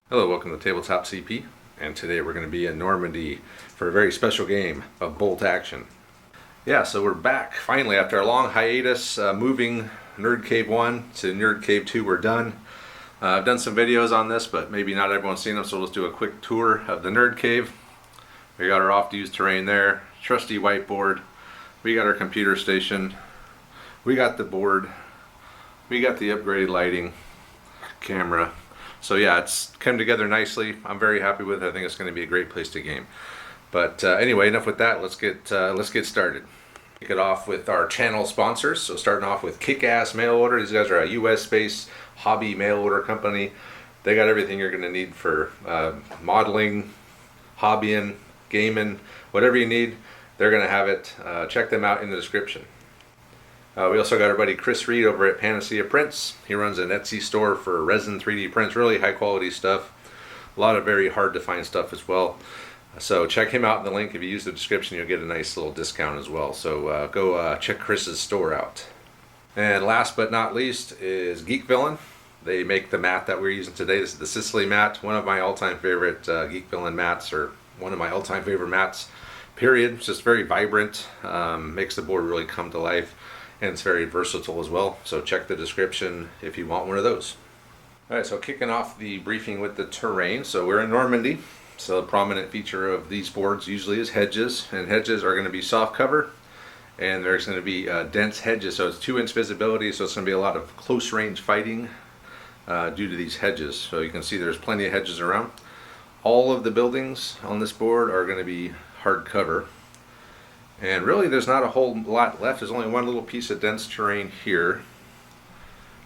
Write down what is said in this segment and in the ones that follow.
Hello, welcome to Tabletop CP, and today we're going to be in Normandy for a very special game of bolt action. Yeah, so we're back finally after a long hiatus, moving Nerd Cave 1 to Nerd Cave 2. We're done. I've done some videos on this, but maybe not everyone's seen them, so let's do a quick tour of the Nerd Cave. We got our off-to-use terrain there, trusty whiteboard, we got our computer station, we got the board, we got the upgraded lighting, camera. So yeah, it's come together nicely. I'm very happy with it. I think it's going to be a great place to game. But anyway, enough with that. Let's get started. Kick it off with our channel sponsors. So starting off with Kick-Ass Mail Order. These guys are a US-based hobby mail order company. They got everything you're going to need for modeling, hobbying, gaming, whatever you need. They're going to have it. Check them out in the description. We also got our buddy Chris Reed over at Panacea Prints. He runs an Etsy store for resin 3D prints, really high quality stuff. A lot of very hard to find stuff as well. So check him out in the link. If you use the description, you'll get a nice little discount as well. So go check Chris's store out. And last but not least is Geek Villain. They make the mat that we're using today. This is the Sicily mat, one of my all-time favorite Geek Villain mats, or one of my all-time favorite mats, period. It's just very vibrant, makes the board really come to life. And it's very versatile as well, so check the description if you want one of those. Alright, so kicking off the briefing with the terrain. So we're in Normandy, so the prominent feature of these boards usually is hedges, and hedges are going to be soft cover, and there's going to be dense hedges, so it's 2-inch visibility, so it's going to be a lot of close range fighting due to these hedges. So you can see there's plenty of hedges around. All of the buildings on this board are going to be hard cover. And really there's not a whole lot left. There's only one little piece of dense terrain here.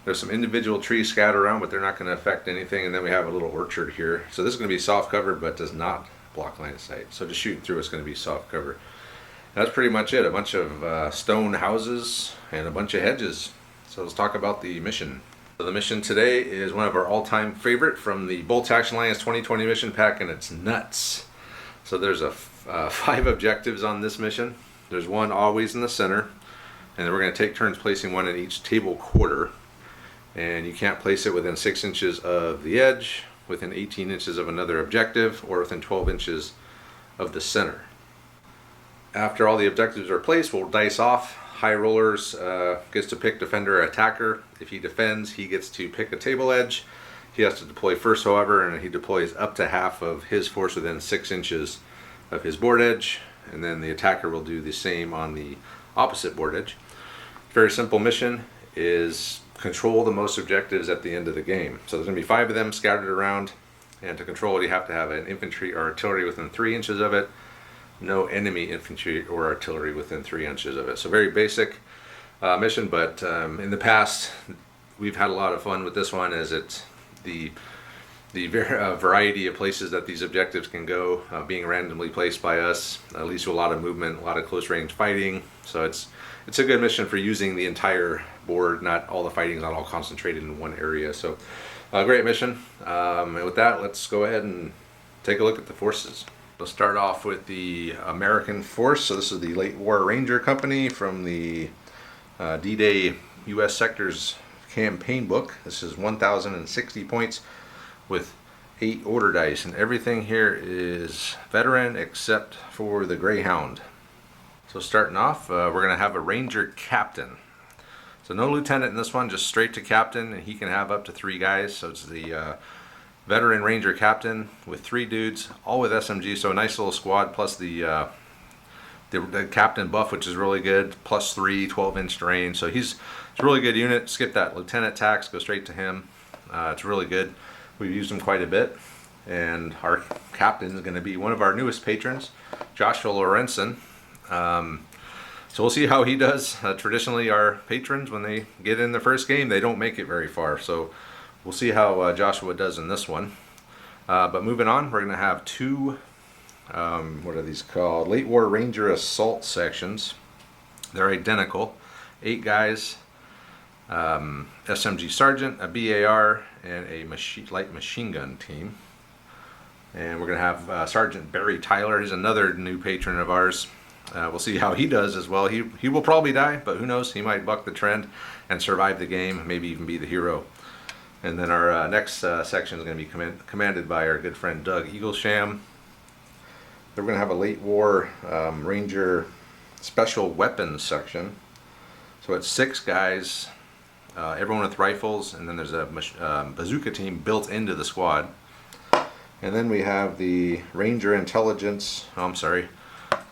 There's some individual trees scattered around, but they're not going to affect anything. And then we have a little orchard here. So this is going to be soft cover, but does not block line of sight. So just shooting through it's going to be soft cover. And that's pretty much it. A bunch of stone houses and a bunch of hedges. So let's talk about the mission. So the mission today is one of our all-time favorite from the Bolt Action Alliance 2020 mission pack, and it's nuts. So there's 5 objectives on this mission. There's one always in the center, and then we're going to take turns placing one in each table quarter, and you can't place it within 6 inches of the edge, within 18 inches of another objective, or within 12 inches of the center. After all the objectives are placed, we'll dice off. High rollers gets to pick defender or attacker. If he defends, he gets to pick a table edge. He has to deploy first, however, and he deploys up to half of his force within 6 inches of his board edge, and then the attacker will do the same on the opposite board edge. Very simple mission is control the most objectives at the end of the game. So there's going to be 5 of them scattered around, and to control it you have to have an infantry or artillery within 3 inches of it, no enemy infantry or artillery within 3 inches of it. So very basic mission, but in the past we've had a lot of fun with this one, as it's the variety of places that these objectives can go, being randomly placed by us, leads to a lot of movement, a lot of close range fighting. So it's a good mission for using the entire board, not all the fighting is not all concentrated in one area. So great mission. And with that, let's go ahead and take a look at the forces. Let's start off with the American force. So this is the Late War Ranger Company from the D-Day U.S. Sectors campaign book. This is 1,060 points with 8 order dice, and everything here is veteran except for the Greyhound. So starting off, we're going to have a Ranger Captain. So no lieutenant in this one, just straight to captain, and he can have up to 3 guys. So it's the veteran Ranger Captain with 3 dudes, all with SMG. So a nice little squad, plus the captain buff, which is really good, plus 3 12-inch range. So it's a really good unit. Skip that lieutenant tax, go straight to him. It's really good. We've used him quite a bit, and our captain is going to be one of our newest patrons, Joshua Lorenzen. So we'll see how he does. Traditionally, our patrons, when they get in the first game, they don't make it very far. So we'll see how Joshua does in this one. But moving on, we're going to have 2, what are these called? Late War Ranger Assault sections. They're identical. 8 guys. SMG Sergeant, a BAR, and a light machine gun team. And we're going to have Sergeant Barry Tyler. He's another new patron of ours. We'll see how he does as well. He will probably die, but who knows? He might buck the trend and survive the game, maybe even be the hero. And then our next section is going to be commanded by our good friend Doug Eaglesham. Then we're going to have a late war Ranger special weapons section. So it's 6 guys, everyone with rifles, and then there's a bazooka team built into the squad. And then we have the Ranger Intelligence,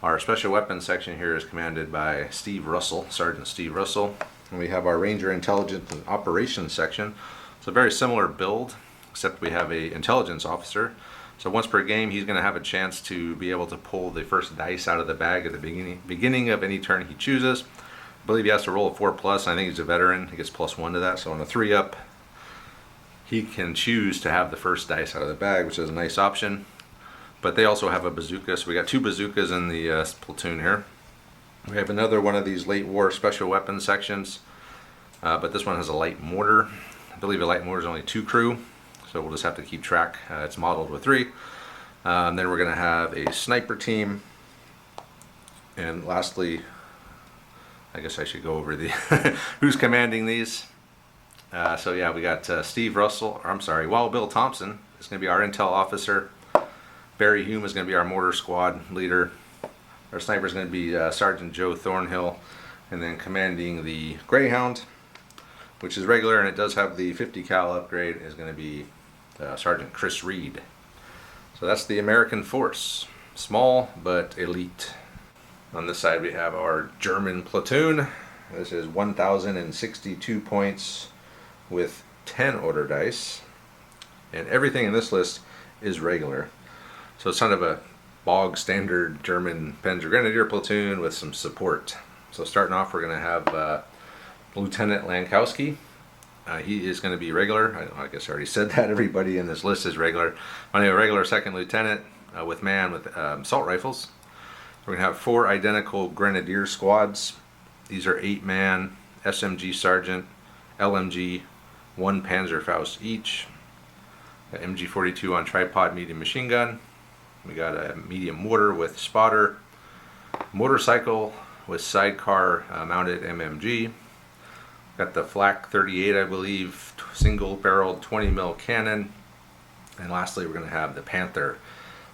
our special weapons section here is commanded by Steve Russell, Sergeant Steve Russell. And we have our Ranger Intelligence and Operations section. It's a very similar build, except we have a intelligence officer. So once per game, he's going to have a chance to be able to pull the first dice out of the bag at the beginning of any turn he chooses. I believe he has to roll a 4+. I think he's a veteran. He gets +1 to that. So on a 3-up, he can choose to have the first dice out of the bag, which is a nice option. But they also have a bazooka, so we got 2 bazookas in the platoon here. We have another one of these late war special weapons sections, but this one has a light mortar. I believe a light mortar is only 2 crew, so we'll just have to keep track. It's modeled with 3. Then we're going to have a sniper team, and lastly, I guess I should go over the who's commanding these. So yeah, we got Wild Bill Thompson is going to be our intel officer. Barry Hume is going to be our mortar squad leader. Our sniper is going to be Sergeant Joe Thornhill, and then commanding the Greyhound, which is regular, and it does have the 50 cal upgrade, is going to be Sergeant Chris Reed. So that's the American force, small but elite. On this side we have our German platoon. This is 1,062 points with 10 order dice, and everything in this list is regular. So it's kind of a bog standard German Panzer Grenadier platoon with some support. So starting off, we're going to have Lieutenant Lankowski. He is going to be regular. I guess I already said that. Everybody in this list is regular. I have a regular second lieutenant with assault rifles. We're going to have 4 identical Grenadier squads. These are 8-man SMG sergeant, LMG, 1 Panzerfaust each. MG42 on tripod medium machine gun. We got a medium mortar with spotter, motorcycle with sidecar mounted MMG. Got the Flak 38, I believe, single barreled 20mm cannon. And lastly, we're going to have the Panther.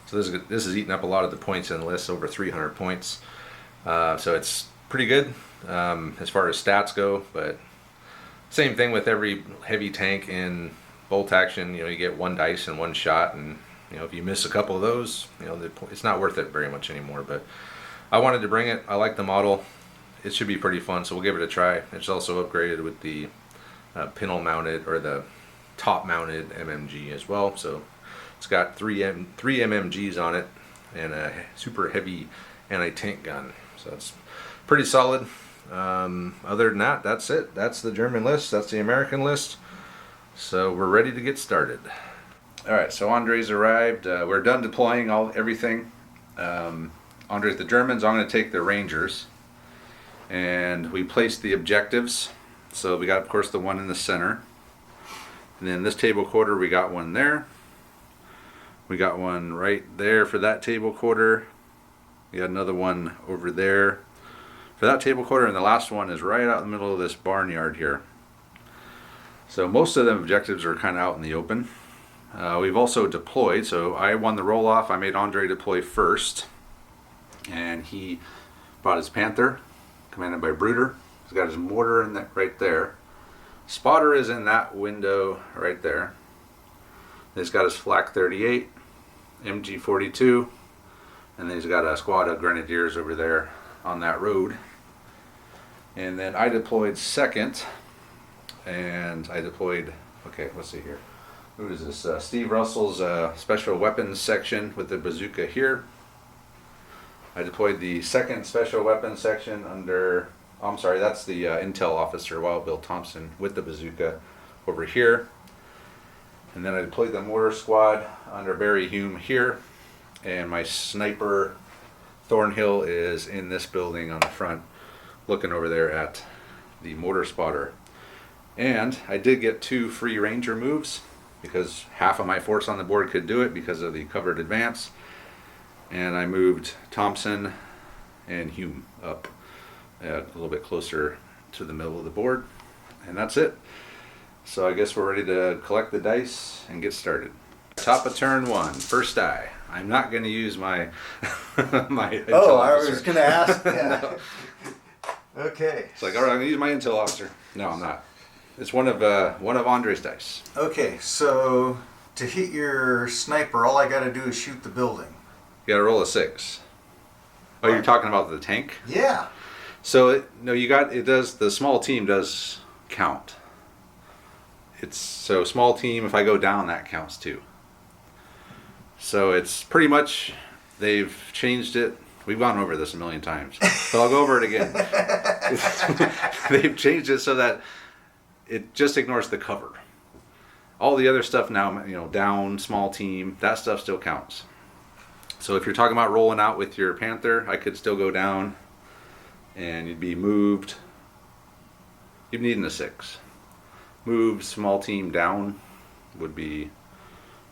So this is eating up a lot of the points in the list, over 300 points. So it's pretty good as far as stats go, but same thing with every heavy tank in bolt action. You get 1 dice and 1 shot, and if you miss a couple of those, it's not worth it very much anymore. But I wanted to bring it. I like the model. It should be pretty fun, so we'll give it a try. It's also upgraded with the pintle mounted, or the top mounted MMG as well. So it's got 3 MMGs on it and a super heavy anti-tank gun. So it's pretty solid. Other than that, that's it. That's the German list. That's the American list. So we're ready to get started. Alright, so Andre's arrived. We're done deploying everything. Andre's the Germans. I'm going to take the Rangers. And we placed the objectives. So we got, of course, the one in the center. And then this table quarter, we got one there. We got one right there for that table quarter. We got another one over there for that table quarter. And the last one is right out in the middle of this barnyard here. So most of the objectives are kind of out in the open. We've also deployed, so I won the roll-off. I made Andre deploy first, and he brought his Panther, commanded by Bruder. He's got his mortar in that right there. Spotter is in that window right there. He's got his Flak 38, MG42, and then he's got a squad of Grenadiers over there on that road. And then I deployed second, and I deployed, okay, let's see here. Who is this? Steve Russell's special weapons section with the bazooka here. I deployed the second special weapons section under, that's the intel officer, Wild Bill Thompson, with the bazooka over here. And then I deployed the mortar squad under Barry Hume here. And my sniper, Thornhill, is in this building on the front, looking over there at the mortar spotter. And I did get 2 free Ranger moves, because half of my force on the board could do it because of the covered advance. And I moved Thompson and Hume up a little bit closer to the middle of the board. And that's it. So I guess we're ready to collect the dice and get started. Top of turn 1, first die. I'm not going to use my my intel officer. I was going to ask. Yeah. No. Okay. It's like, all right, I'm going to use my intel officer. No, I'm not. It's one of Andre's dice. Okay, so to hit your sniper, all I got to do is shoot the building. You got to roll a 6. Oh, you're talking about the tank? Yeah. So the small team does count. So small team, if I go down, that counts too. So it's pretty much, they've changed it. We've gone over this a million times, but I'll go over it again. They've changed it so that it just ignores the cover. All the other stuff now, down, small team, that stuff still counts. So if you're talking about rolling out with your Panther, I could still go down and you'd be moved. You'd need a 6. Move small team down would be,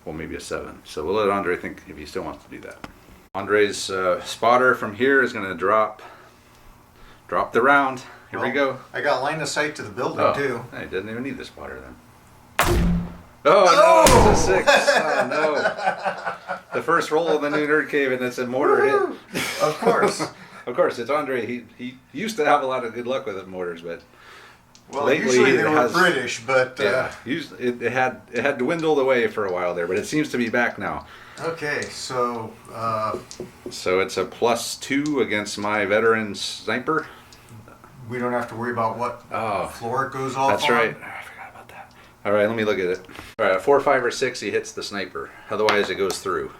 well, maybe a 7. So we'll let Andre think if he still wants to do that. Andre's spotter from here is going to drop the round. Here we go. I got line of sight to the building too. He doesn't even need the spotter then. Oh no, it's a 6. Oh no. The first roll of the new Nerd Cave and it's a mortar hit. Of course. Of course, it's Andre. He used to have a lot of good luck with his mortars, but lately usually they were British, but yeah, it had dwindled away for a while there, but it seems to be back now. Okay, so so it's a +2 against my veteran sniper. We don't have to worry about what floor it goes off. That's right. I forgot about that. All right, let me look at it. All right, 4, 5, or 6, he hits the sniper. Otherwise, it goes through.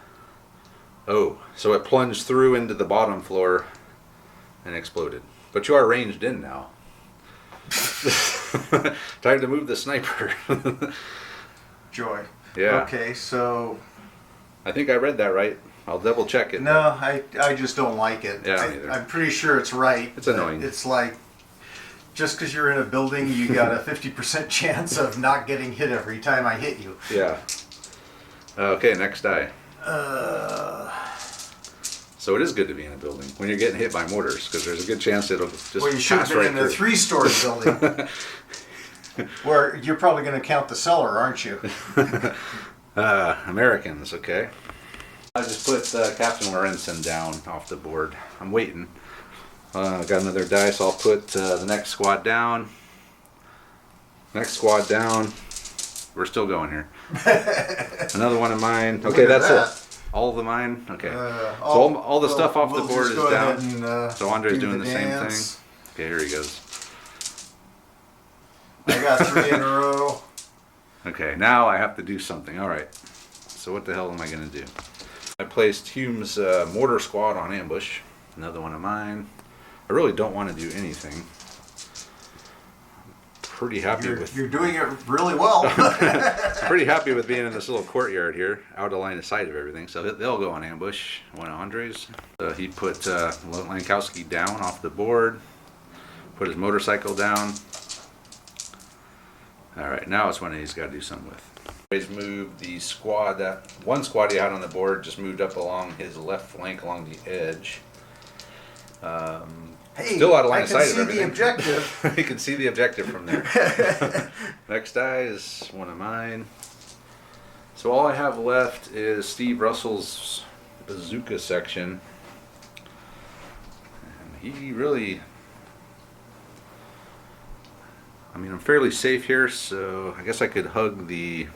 Oh, so it plunged through into the bottom floor and exploded. But you are ranged in now. Time to move the sniper. Joy. Yeah. Okay, so I think I read that right. I'll double check it. No, I just don't like it. Yeah, I'm pretty sure it's right. It's annoying. It's like, just because you're in a building, you got a 50% chance of not getting hit every time I hit you. Yeah. Okay, next die. So it is good to be in a building when you're getting hit by mortars, because there's a good chance it'll just Well, you should have been in a 3-story building. Where you're probably going to count the cellar, aren't you? Americans, okay. I just put Captain Lorenzen down off the board. I'm waiting. Got another dice. I'll put the next squad down. Next squad down. We're still going here. Another one of mine. Okay, that's it. All of the mine? Okay. So all the stuff off the board is down. So Andre's doing the same thing. Okay, here he goes. I got 3 in a row. Okay, now I have to do something. All right. So what the hell am I going to do? I placed Hume's mortar squad on ambush. Another one of mine. I really don't want to do anything. Pretty happy You're doing it really well. Pretty happy with being in this little courtyard here, out of line of sight of everything. So they'll go on ambush. One of Andre's. He put Lankowski down off the board. Put his motorcycle down. All right, now it's when he's got to do something with. He's moved the squad. That one squad he had on the board just moved up along his left flank along the edge. Hey, still out of line of sight of everything. I can see the objective. You can see the objective from there. Next die is one of mine. So all I have left is Steve Russell's bazooka section. And he really... I mean, I'm fairly safe here, so I guess I could hug the...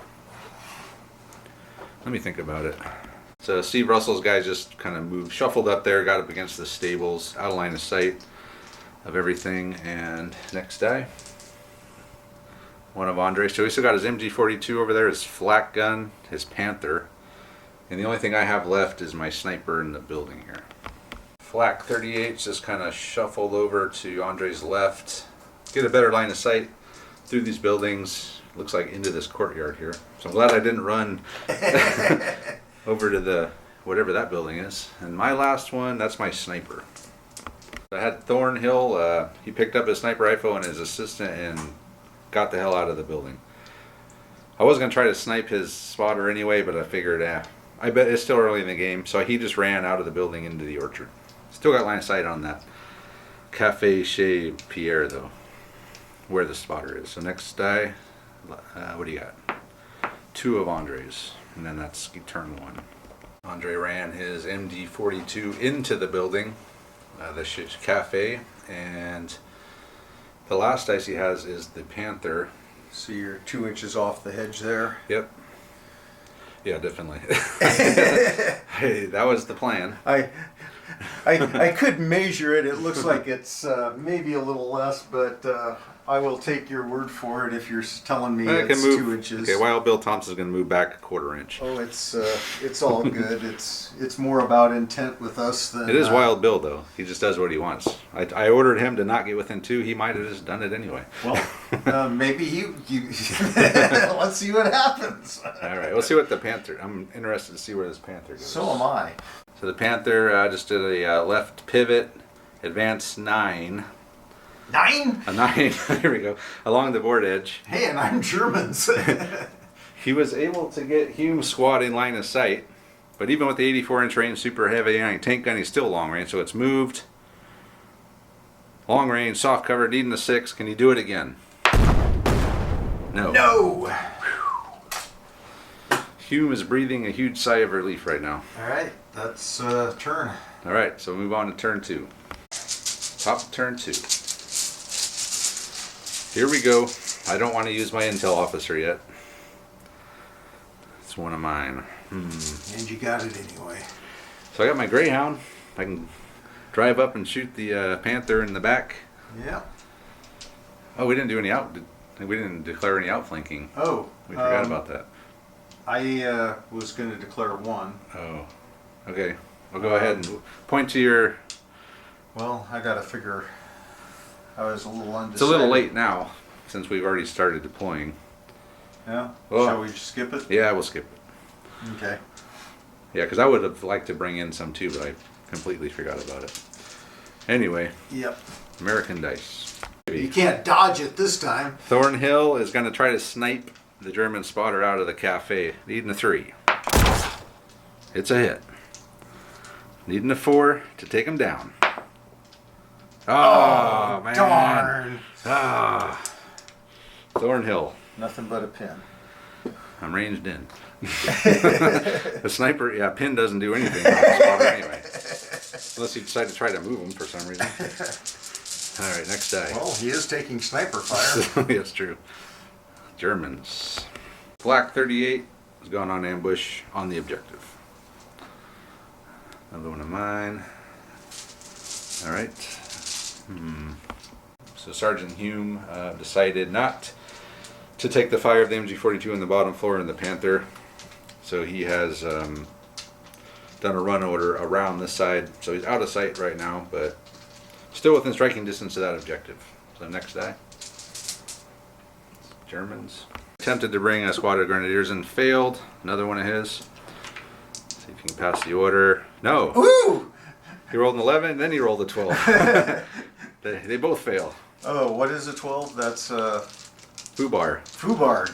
Let me think about it. So Steve Russell's guys just kind of moved, shuffled up there, got up against the stables, out of line of sight of everything. And next die, one of Andre's. So he still got his MG42 over there, his flak gun, his Panther. And the only thing I have left is my sniper in the building here. Flak 38 just kind of shuffled over to Andre's left. Get a better line of sight through these buildings. Looks like into this courtyard here. So I'm glad I didn't run over to the whatever that building is. And my last one, that's my sniper. I had Thornhill. He picked up his sniper rifle and his assistant and got the hell out of the building. I was going to try to snipe his spotter anyway, but I figured, I bet it's still early in the game. So he just ran out of the building into the orchard. Still got line of sight on that Cafe Chez Pierre though, where the spotter is. So next die, What do you got? 2 of Andre's, and then that's turn 1. Andre ran his MD42 into the building, the cafe, and the last dice he has is the Panther. So you're 2 inches off the hedge there. Yep. Yeah, definitely. Hey, that was the plan. I could measure it. It looks like it's maybe a little less, but I will take your word for it if you're telling me it's 2 inches. Okay, Wild Bill Thompson's going to move back a 1/4 inch. Oh, it's all good. It's more about intent with us than. It is Wild Bill, though. He just does what he wants. I ordered him to not get within 2. He might have just done it anyway. Well, maybe you let's see what happens. All right, we'll see what the Panther. I'm interested to see where this Panther goes. So am I. So the Panther just did a left pivot, advance 9. 9? A 9. Here we go. Along the board edge. Hey, and I'm Germans. He was able to get Hume's squad in line of sight, but even with the 84-inch range super heavy tank gun, he's still long range. So it's moved. Long range, soft cover, needing a 6. Can you do it again? No. No. Hume is breathing a huge sigh of relief right now. All right, that's turn. All right, so move on to turn 2. Top of turn 2. Here we go. I don't want to use my intel officer yet. It's one of mine. And you got it anyway. So I got my Greyhound. I can drive up and shoot the Panther in the back. Yeah. Oh, we didn't do any we didn't declare any outflanking. Oh. We forgot about that. I was going to declare 1. Oh. Okay. We'll go ahead and point to your... Well, I got to figure... I was a little undecided. It's a little late now, since we've already started deploying. Yeah? Well, shall we just skip it? Yeah, we'll skip it. Okay. Yeah, because I would have liked to bring in some too, but I completely forgot about it. Anyway. Yep. American dice. You can't dodge it this time. Thornhill is going to try to snipe the German spotter out of the cafe. Needing a 3. It's a hit. Needing a 4 to take him down. Oh, man. Darn. Ah. Thornhill. Nothing but a pin. I'm ranged in. The sniper, yeah, pin doesn't do anything on the spotter anyway. Unless you decide to try to move him for some reason. All right, next die. Well, he is taking sniper fire. That's true. Germans. Black 38 is going on ambush on the objective. Another one of mine. All right. So Sergeant Hume decided not to take the fire of the MG42 on the bottom floor in the Panther. So he has done a run order around this side. So he's out of sight right now, but still within striking distance of that objective. So next die. Germans. Attempted to bring a squad of grenadiers and failed. Another one of his. See if you can pass the order. No. Woo! He rolled an 11, then he rolled a 12. They both fail. Oh, what is a 12? That's Foobar. Foobarred.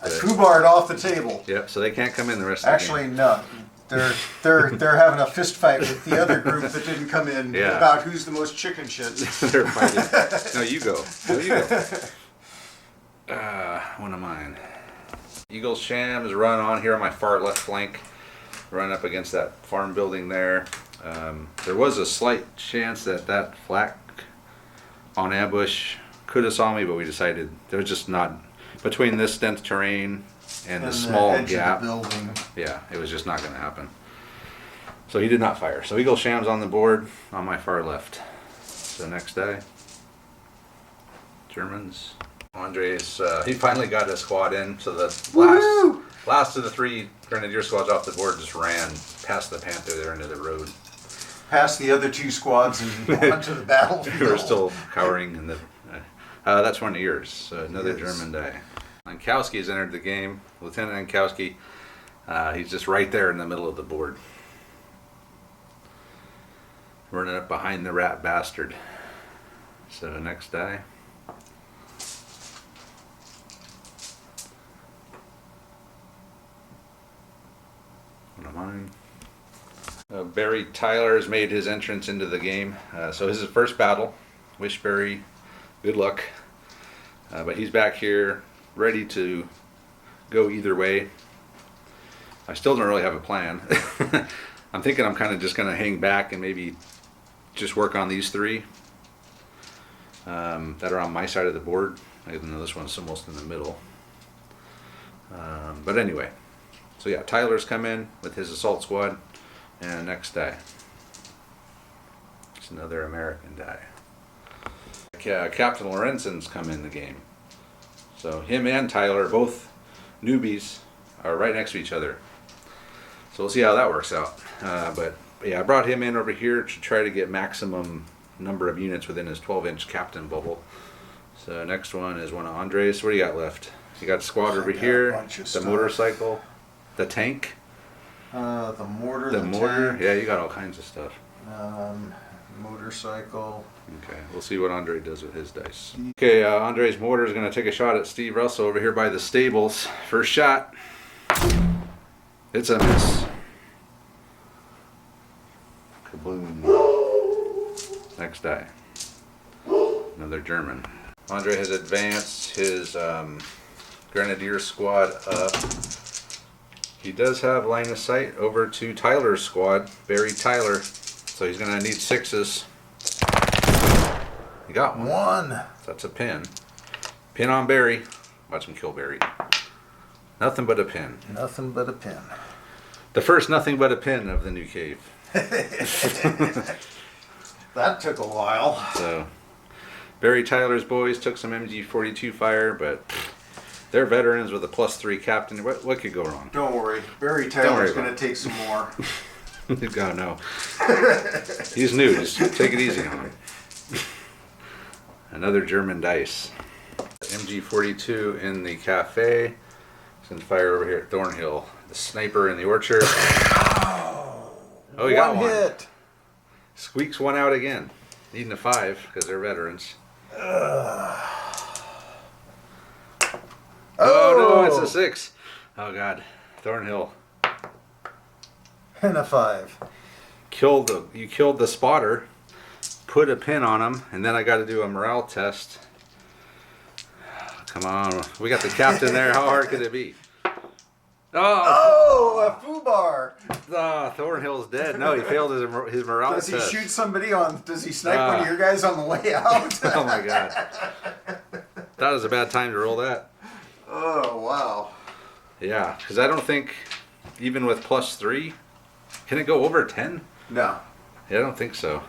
I foobarred off the table. Yep, so they can't come in the rest of the Actually, game. no. They're having a fist fight with the other group that didn't come in about who's the most chicken shit. They're fighting. No, you go. No, you go. One of mine. Eagle Shams run on here on my far left flank. Run up against that farm building there. There was a slight chance that flak on ambush could have saw me, but we decided there was just not between this dense terrain and the small edge gap. Of the building. Yeah, it was just not going to happen. So he did not fire. So Eagle Shams on the board on my far left. So next day, Germans. Andres, he finally got his squad in. So the last of the 3 grenadier squads off the board just ran past the Panther there into the road. Past the other 2 squads and onto the battlefield. We were still cowering in the. That's one of yours. So another German die. Ankowski has entered the game. Lieutenant Ankowski. He's just right there in the middle of the board. Running up behind the rat bastard. So next die. One of mine. Barry Tyler has made his entrance into the game. So this is his first battle. Wish Barry good luck. But he's back here ready to go either way. I still don't really have a plan. I'm thinking I'm kind of just going to hang back and maybe just work on these three that are on my side of the board, even though this one's almost in the middle. But anyway, so yeah, Tyler's come in with his assault squad, and next die. It's another American die. Captain Lorenzen's come in the game. So him and Tyler, both newbies, are right next to each other. So we'll see how that works out. But yeah, I brought him in over here to try to get maximum number of units within his 12-inch captain bubble. So next one is one of Andre's. What do you got left? You got squad over here, the motorcycle, the tank. The mortar. The mortar. Tank. Yeah, you got all kinds of stuff. Motorcycle. Okay, we'll see what Andre does with his dice. Okay, Andre's mortar is going to take a shot at Steve Russell over here by the stables. First shot. It's a miss. Kaboom. Next die. Another German. Andre has advanced his Grenadier squad up. He does have line of sight over to Tyler's squad, Barry Tyler. So he's going to need 6s. He got one. So that's a pin. Pin on Barry. Watch him kill Barry. Nothing but a pin. Nothing but a pin. The first nothing but a pin of the new cave. That took a while. So Barry Tyler's boys took some MG42 fire, but they're veterans with a +3 captain. What could go wrong? Don't worry. Barry Tyler's going to take some more. God, no. He's new. Just take it easy on him. Another German dice. MG42 in the cafe. He's going to fire over here at Thornhill. The sniper in the orchard. Oh, he got one. Hit. Squeaks one out again. Needing a 5 because they're veterans. Oh no, it's a 6. Oh God, Thornhill. And a 5. You killed the spotter. Put a pin on him, and then I got to do a morale test. Come on, we got the captain there. How hard could it be? Oh, a foobar. Oh, Thornhill's dead. No, he failed his morale test. Does he shoot somebody on? Does he snipe one of your guys on the way out? Oh my God, that was a bad time to roll that. Oh wow. Yeah, because I don't think even with +3, can it go over 10? No. Yeah, I don't think so.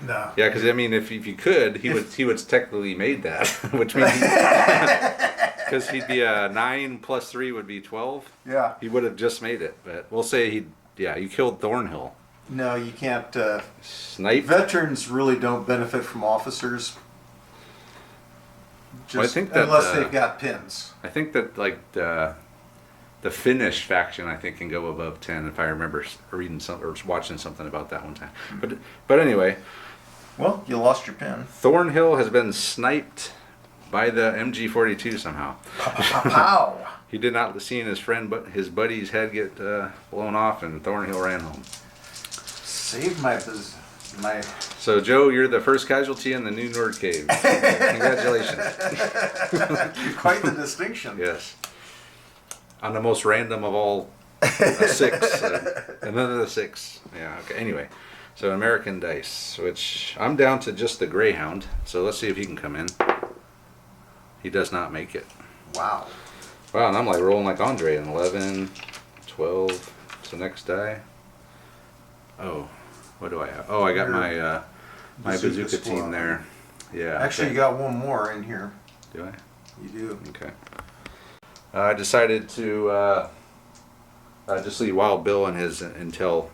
No. Yeah, because I mean, if you could, he would technically made that, which means because he'd be a 9 + 3 would be 12. Yeah. He would have just made it, but we'll say you killed Thornhill. No, you can't. Snipe. Veterans really don't benefit from officers. Well, I think that, unless they've got pins. I think that like the Finnish faction, I think, can go above 10 if I remember reading something or watching something about that one time. But anyway. Well, you lost your pin. Thornhill has been sniped by the MG42 somehow. Ow! He did not see his his buddy's head get blown off, and Thornhill ran home. Saved my. So Joe, you're the first casualty in the new Nord Cave. Congratulations. Quite the distinction. Yes. On the most random of all, a 6, another 6. Yeah. Okay. Anyway. So American dice, which I'm down to just the Greyhound. So let's see if he can come in. He does not make it. Wow. Wow, and I'm like rolling like Andre. 11, 12. So next die. Oh, what do I have? Oh, I got my bazooka team there. Yeah. Actually, okay. you got one more in here. Do I? You do. Okay. I decided to just leave Wild Bill and his intel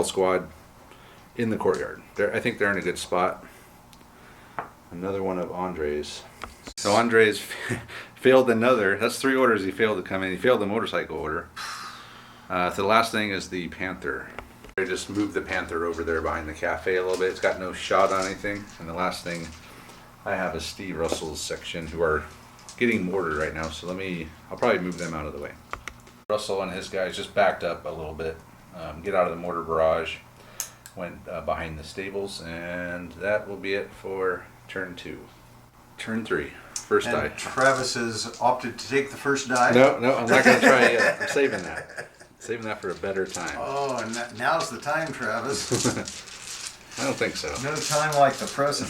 squad in the courtyard. I think they're in a good spot. Another one of Andre's. So Andre's failed another. That's 3 orders he failed to come in. He failed the motorcycle order. So the last thing is the Panther. I just moved the Panther over there behind the cafe a little bit. It's got no shot on anything. And the last thing I have is Steve Russell's section, who are getting mortared right now. So I'll probably move them out of the way. Russell and his guys just backed up a little bit. Get out of the mortar barrage. Went behind the stables, and that will be it for turn 2. Turn 3. First And die. Travis has opted to take the first die. No, I'm not going to try it yet. I'm saving that. Saving that for a better time. Oh, and now's the time, Travis. I don't think so. No time like the present.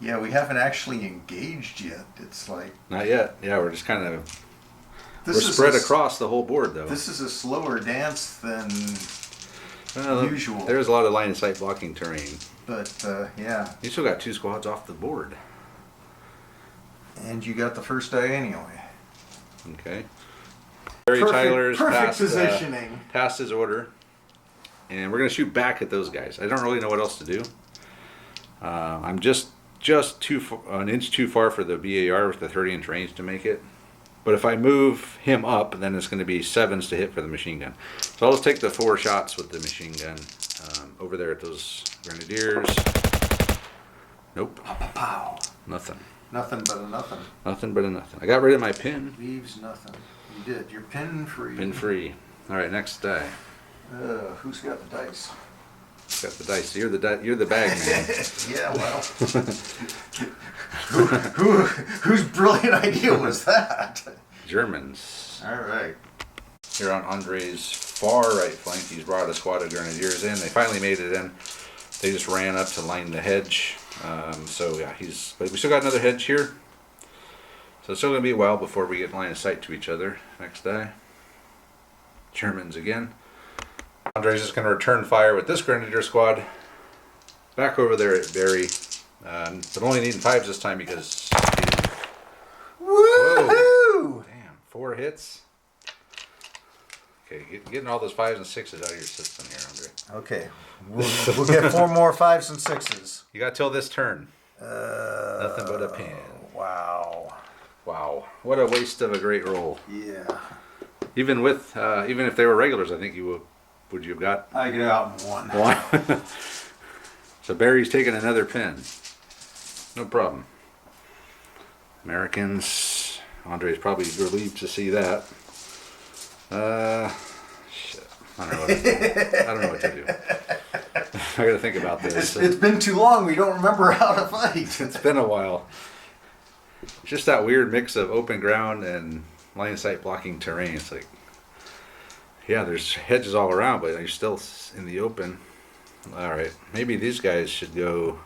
Yeah, we haven't actually engaged yet. It's like... Not yet. Yeah, we're just kind of... We're spread across the whole board, though. This is a slower dance than usual. There's a lot of line of sight blocking terrain. But, yeah. You still got 2 squads off the board. And you got the first die anyway. Okay. Barry Tyler's perfect positioning. Passed his order. And we're going to shoot back at those guys. I don't really know what else to do. I'm just an inch too far for the BAR with the 30-inch range to make it. But if I move him up, then it's going to be 7s to hit for the machine gun. So I'll just take the 4 shots with the machine gun over there at those grenadiers. Nope. Pow. Nothing. Nothing but a nothing. Nothing but a nothing. I got rid of my pin. Leaves nothing. You did. You're pin free. Pin free. All right, next die. Who's got the dice? Got the dice. You're the bag man. Yeah, well. Whose brilliant idea was that? Germans. All right. Here on Andre's far right flank, he's brought a squad of grenadiers in. They finally made it in. They just ran up to line the hedge. So yeah, but we still got another hedge here. So it's still going to be a while before we get line of sight to each other. Next die. Germans again. Andre's just going to return fire with this grenadier squad. Back over there at Barry. But only needing 5s this time because... Woohoo! Damn, 4 hits. Okay, getting all those 5s and 6s out of your system here, Andre. Okay, we'll get 4 more 5s and 6s. You got till this turn. Nothing but a pin. Wow. Wow, what a waste of a great roll. Yeah. Even if they were regulars, I think would you have got? I get out in 1. One. So Barry's taking another pin. No problem. Americans. Andre's probably relieved to see that. Shit. I don't know what to do. I got to think about this. It's been too long. We don't remember how to fight. It's been a while. Just that weird mix of open ground and line of sight blocking terrain. It's like, yeah, there's hedges all around, but you're still in the open. All right, maybe these guys should go.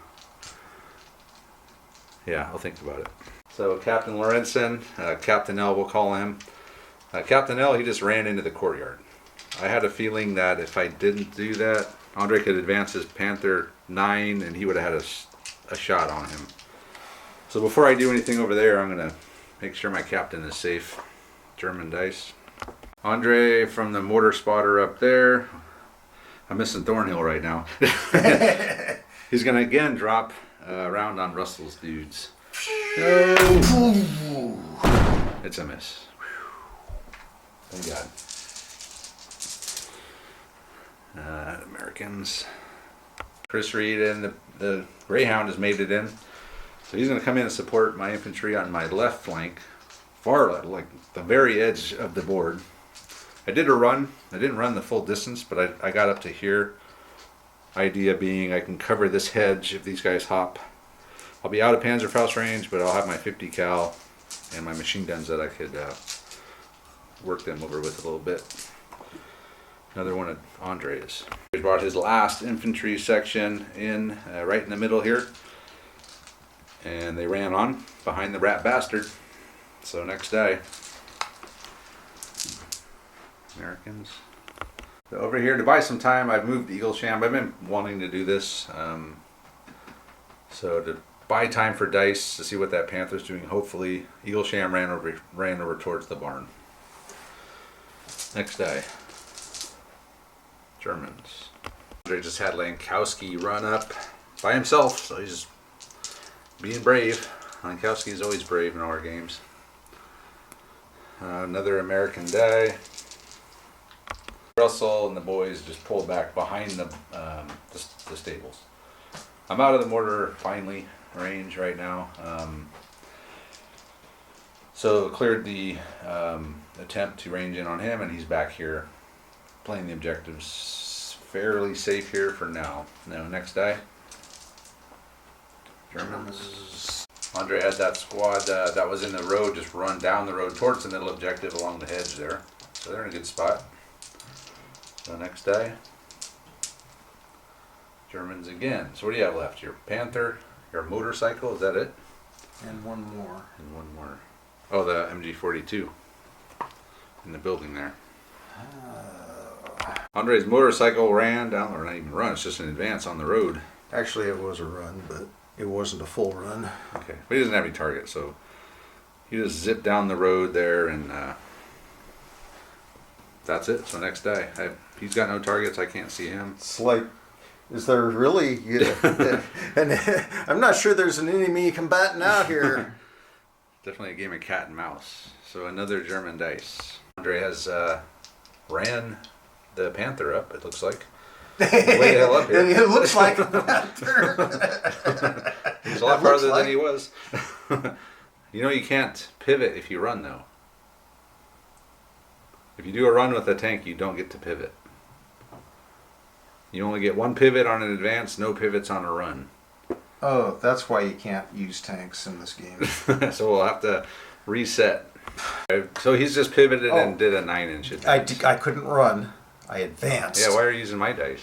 Yeah, I'll think about it. So Captain Lorenzen, Captain L, we'll call him. Captain L, he just ran into the courtyard. I had a feeling that if I didn't do that, Andre could advance his Panther 9 and he would have had a shot on him. So before I do anything over there, I'm going to make sure my captain is safe. German dice. Andre from the mortar spotter up there. I'm missing Thornhill right now. He's going to again drop a round on Russell's dudes. No. It's a miss. Thank God. Americans. Chris Reed and the Greyhound has made it in. So he's going to come in and support my infantry on my left flank. Far left, like the very edge of the board. I did a run. I didn't run the full distance, but I got up to here. Idea being I can cover this hedge if these guys hop. I'll be out of Panzerfaust range, but I'll have my 50 cal and my machine guns that I could work them over with a little bit. Another one of Andre's. He brought his last infantry section in right in the middle here. And they ran on behind the rat bastard. So next day. Americans. So over here to buy some time, I've moved Eaglesham. I've been wanting to do this. So to buy time for dice to see what that Panther's doing. Hopefully Eaglesham ran over towards the barn. Next day. Germans. They just had Lankowski run up by himself, so he's just being brave. Lankowski is always brave in all our games. Another American die. Russell and the boys just pulled back behind the stables. I'm out of the mortar finally range right now. So cleared the attempt to range in on him, and he's back here playing the objectives fairly safe here for now. Now next die. Germans. Andre had that squad that was in the road, just run down the road towards the middle objective along the hedge there. So they're in a good spot. So next day, Germans again. So what do you have left? Your Panther, your motorcycle, is that it? And one more. And one more. Oh, the MG42 in the building there. Andre's motorcycle ran down, or not even run, it's just an advance on the road. Actually, it was a run, but it wasn't a full run. Okay, but he doesn't have any target, so he just zipped down the road there, and that's it. So next day, he's got no targets. I can't see him. It's like, is there really? And I'm not sure there's an enemy combatant out here. Definitely a game of cat and mouse. So another German dice. Andre has ran the Panther up, it looks like. Way the hell up here. It looks like a Panther. He's a lot farther than he was. You know, you can't pivot if you run, though. If you do a run with a tank, you don't get to pivot. You only get one pivot on an advance, no pivots on a run. Oh, that's why you can't use tanks in this game. So we'll have to reset. So he's just pivoted and did a 9-inch advance. I couldn't run. I advanced. Yeah, why are you using my dice?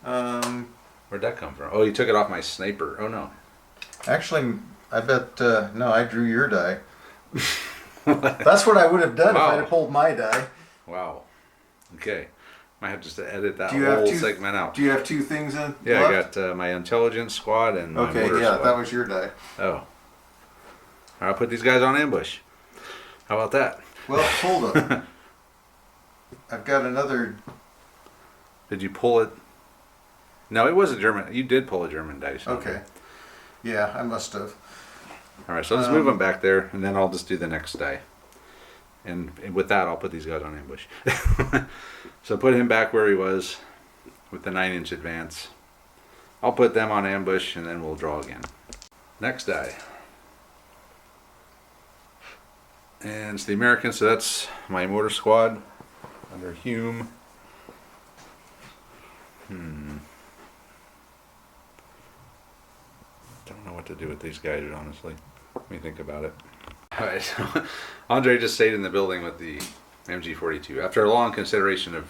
Where'd that come from? Oh, you took it off my sniper. Oh, no. Actually, I bet, no, I drew your die. That's what I would have done if I'd have pulled my die. Wow. Okay. Might have just to edit that whole segment out. Do you have two things in? Yeah, left? I got my intelligence squad and my motor yeah, squad. that was your die. Oh. I'll put these guys on ambush. How about that? Well, hold up. I've got another. Did you pull it? No, it was a German. You did pull a German dice. Okay. Yeah, I must have. All right, so let's move them back there, and then I'll just do the next die. And with that, I'll put these guys on ambush. So put him back where he was with the 9-inch advance. I'll put them on ambush, and then we'll draw again. Next die. And it's the Americans, so that's my motor squad under Hume. Don't know what to do with these guys, honestly. Let me think about it. Alright, so Andre just stayed in the building with the MG42 after a long consideration of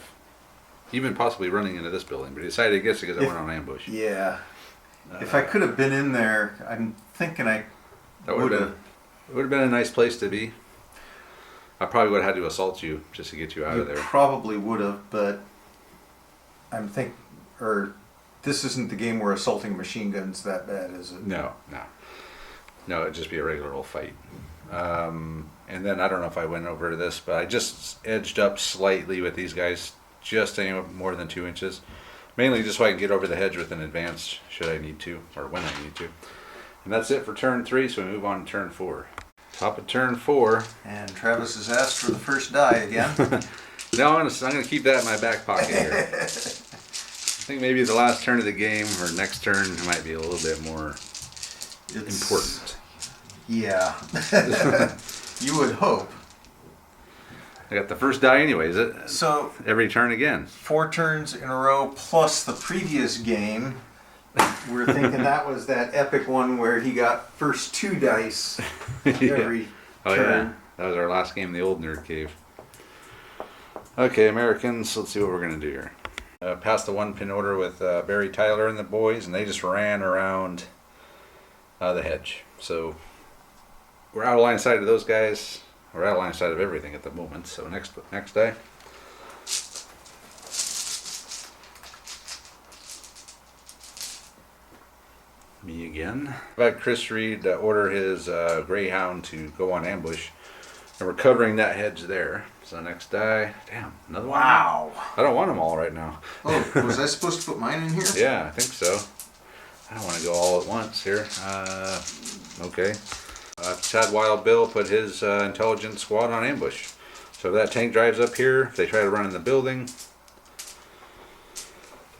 even possibly running into this building, but he decided against it because I went on ambush. Yeah. If I could have been in there, I'm thinking I would have. It would have been a nice place to be. I probably would have had to assault you just to get you out of there. Probably would have, but this isn't the game where assaulting machine guns that bad, is it? No, it'd just be a regular old fight. And then I don't know if I went over to this, but I just edged up slightly with these guys, just any more than 2 inches, mainly just so I can get over the hedge with an advance should I need to, or when I need to. And that's it for turn 3. So we move on to turn 4. Top of turn 4. And Travis has asked for the first die again. No, I'm gonna keep that in my back pocket here. I think maybe the last turn of the game or next turn might be a little bit more important. Yeah. You would hope. I got the first die anyways. So every turn again. 4 turns in a row plus the previous game. We're thinking that was that epic one where he got first 2 dice every turn. Yeah. That was our last game in the old Nerd Cave. Okay, Americans, let's see what we're going to do here. Passed the 1-pin order with Barry Tyler and the boys, and they just ran around the hedge. So we're out of line of sight of those guys. We're out of line of sight of everything at the moment. So next day. Me again. I've had Chris Reed order his Greyhound to go on ambush. And we're covering that hedge there. So next die. Damn, another one. Wow. I don't want them all right now. Oh, was I supposed to put mine in here? Yeah, I think so. I don't want to go all at once here. Okay. Chad Wild Bill put his intelligence squad on ambush. So if that tank drives up here, if they try to run in the building,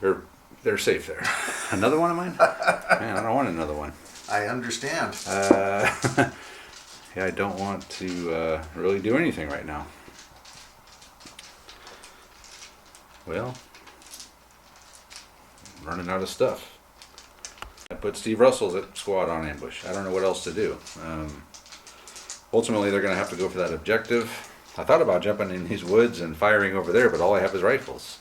they're safe there. Another one of mine? Man, I don't want another one. I understand. Yeah, I don't want to really do anything right now. Well, I'm running out of stuff. I put Steve Russell's squad on ambush. I don't know what else to do. Ultimately, they're going to have to go for that objective. I thought about jumping in these woods and firing over there, but all I have is rifles.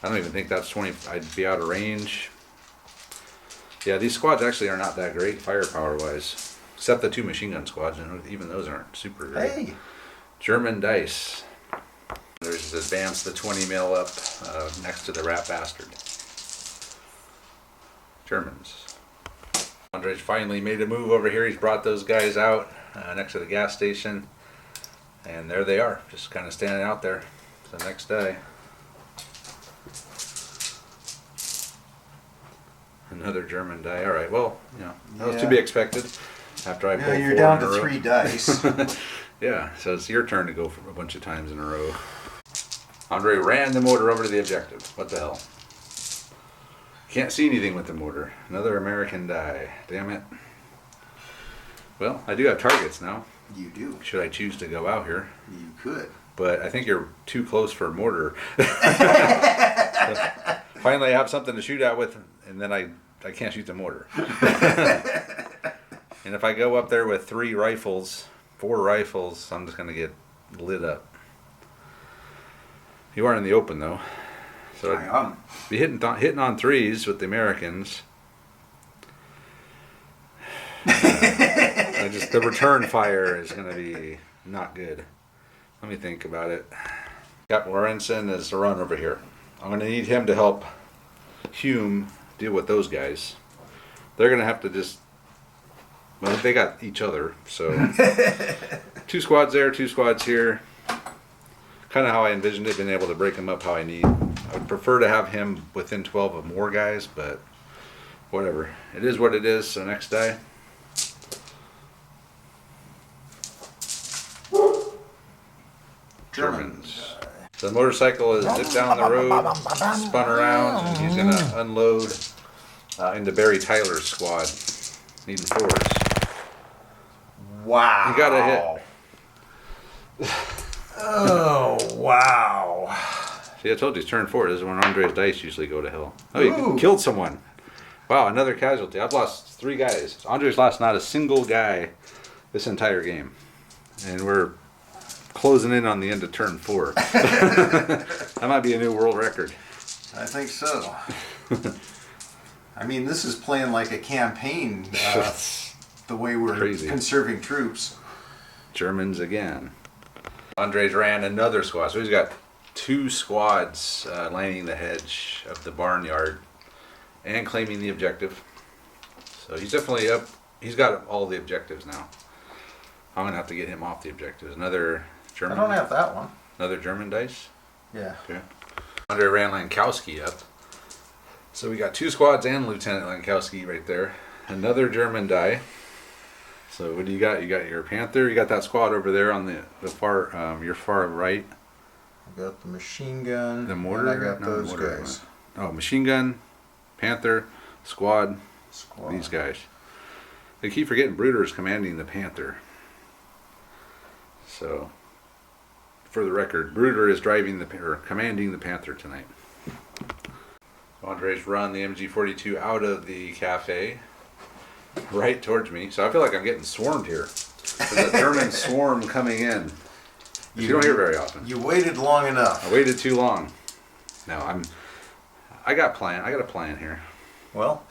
I don't even think that's 20. I'd be out of range. Yeah, these squads actually are not that great firepower-wise. Except the 2 machine gun squads, and even those aren't super great. Hey! German dice. There's advanced the 20 mil up next to the rat bastard. Germans. Andre's finally made a move over here. He's brought those guys out next to the gas station. And there they are, just kind of standing out there. It's the next day. Another German die. All right, well, you know, that was to be expected. After I pulled you're down to 3 dice. Yeah, so it's your turn to go for a bunch of times in a row. Andre ran the mortar over to the objective. What the hell? Can't see anything with the mortar. Another American die. Damn it. Well, I do have targets now. You do. Should I choose to go out here? You could. But I think you're too close for mortar. Finally, I have something to shoot at with, and then I can't shoot the mortar. And if I go up there with 4 rifles, I'm just going to get lit up. You are in the open, though. So I am. Be hitting on 3s with the Americans. The return fire is going to be not good. Let me think about it. Captain Lorenzen is the run over here. I'm going to need him to help Hume deal with those guys. They're going to have to just... Well, they got each other, so... 2 squads there, 2 squads here. Kind of how I envisioned it, being able to break them up how I need. I would prefer to have him within 12 of more guys, but whatever. It is what it is, so next die. Germans. The motorcycle is zipped down the road, spun around, and he's going to unload into Barry Tyler's squad. Needing 4s. Wow. He got a hit. Oh, wow. See, I told you, it's turn 4. This is when Andre's dice usually go to hell. Oh, you killed someone. Wow, another casualty. I've lost 3 guys. Andre's lost not a single guy this entire game. And we're closing in on the end of turn 4. That might be a new world record. I think so. I mean, this is playing like a campaign, the way we're conserving troops. Germans again. Andres ran another squad, so he's got 2 squads lining the hedge of the barnyard and claiming the objective. So he's definitely up. He's got all the objectives now. I'm gonna have to get him off the objectives. Another German. I don't have that one. Another German dice. Yeah. Okay. Andre ran Lankowski up. So we got 2 squads and Lieutenant Lankowski right there. Another German die. So what do you got? You got your Panther. You got that squad over there on the far your far right. I got the machine gun. The mortar. And I got those guys. Oh, machine gun, Panther, squad. These guys. They keep forgetting Bruder's commanding the Panther. So, for the record, Bruder is commanding the Panther tonight. Andre's run the MG42 out of the cafe, right towards me. So I feel like I'm getting swarmed here. There's a German swarm coming in. You don't hear very often. You waited long enough. I waited too long. No, I got a plan here. Well,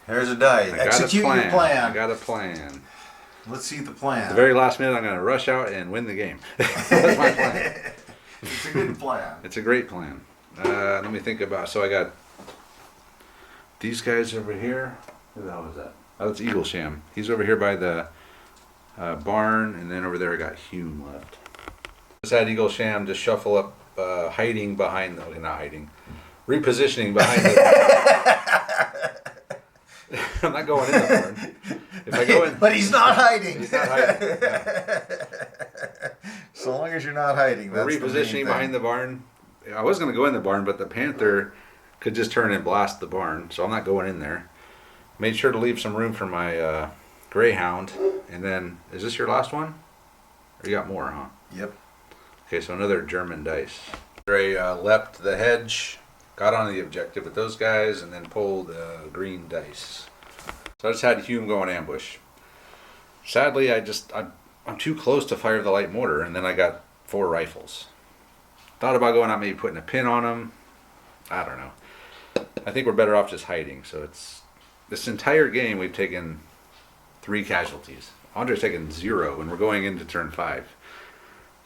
there's a die. Execute your plan. I got a plan. Let's see the plan. At the very last minute, I'm going to rush out and win the game. That's my plan. It's a good plan. It's a great plan. Let me think about. So I got these guys over here. Who the hell is that? Oh, it's Eaglesham. He's over here by the barn, and then over there I got Hume left. Just had Eaglesham just shuffle up, hiding behind the. Not hiding, repositioning behind the. I'm not going in the barn. If I go in, but he's not hiding. He's not hiding. No. So long as you're not hiding, that's repositioning behind the barn. I was going to go in the barn, but the Panther could just turn and blast the barn, so I'm not going in there. Made sure to leave some room for my Greyhound, and then is this your last one? Or you got more, huh? Yep. Okay, so another German dice. Andre leapt the hedge, got on the objective with those guys, and then pulled green dice. So I just had Hume go on ambush. Sadly, I'm too close to fire the light mortar, and then I got 4 rifles. Thought about going out, maybe putting a pin on them. I don't know. I think we're better off just hiding. So it's this entire game we've taken 3 casualties. Andre's taken 0, and we're going into turn 5.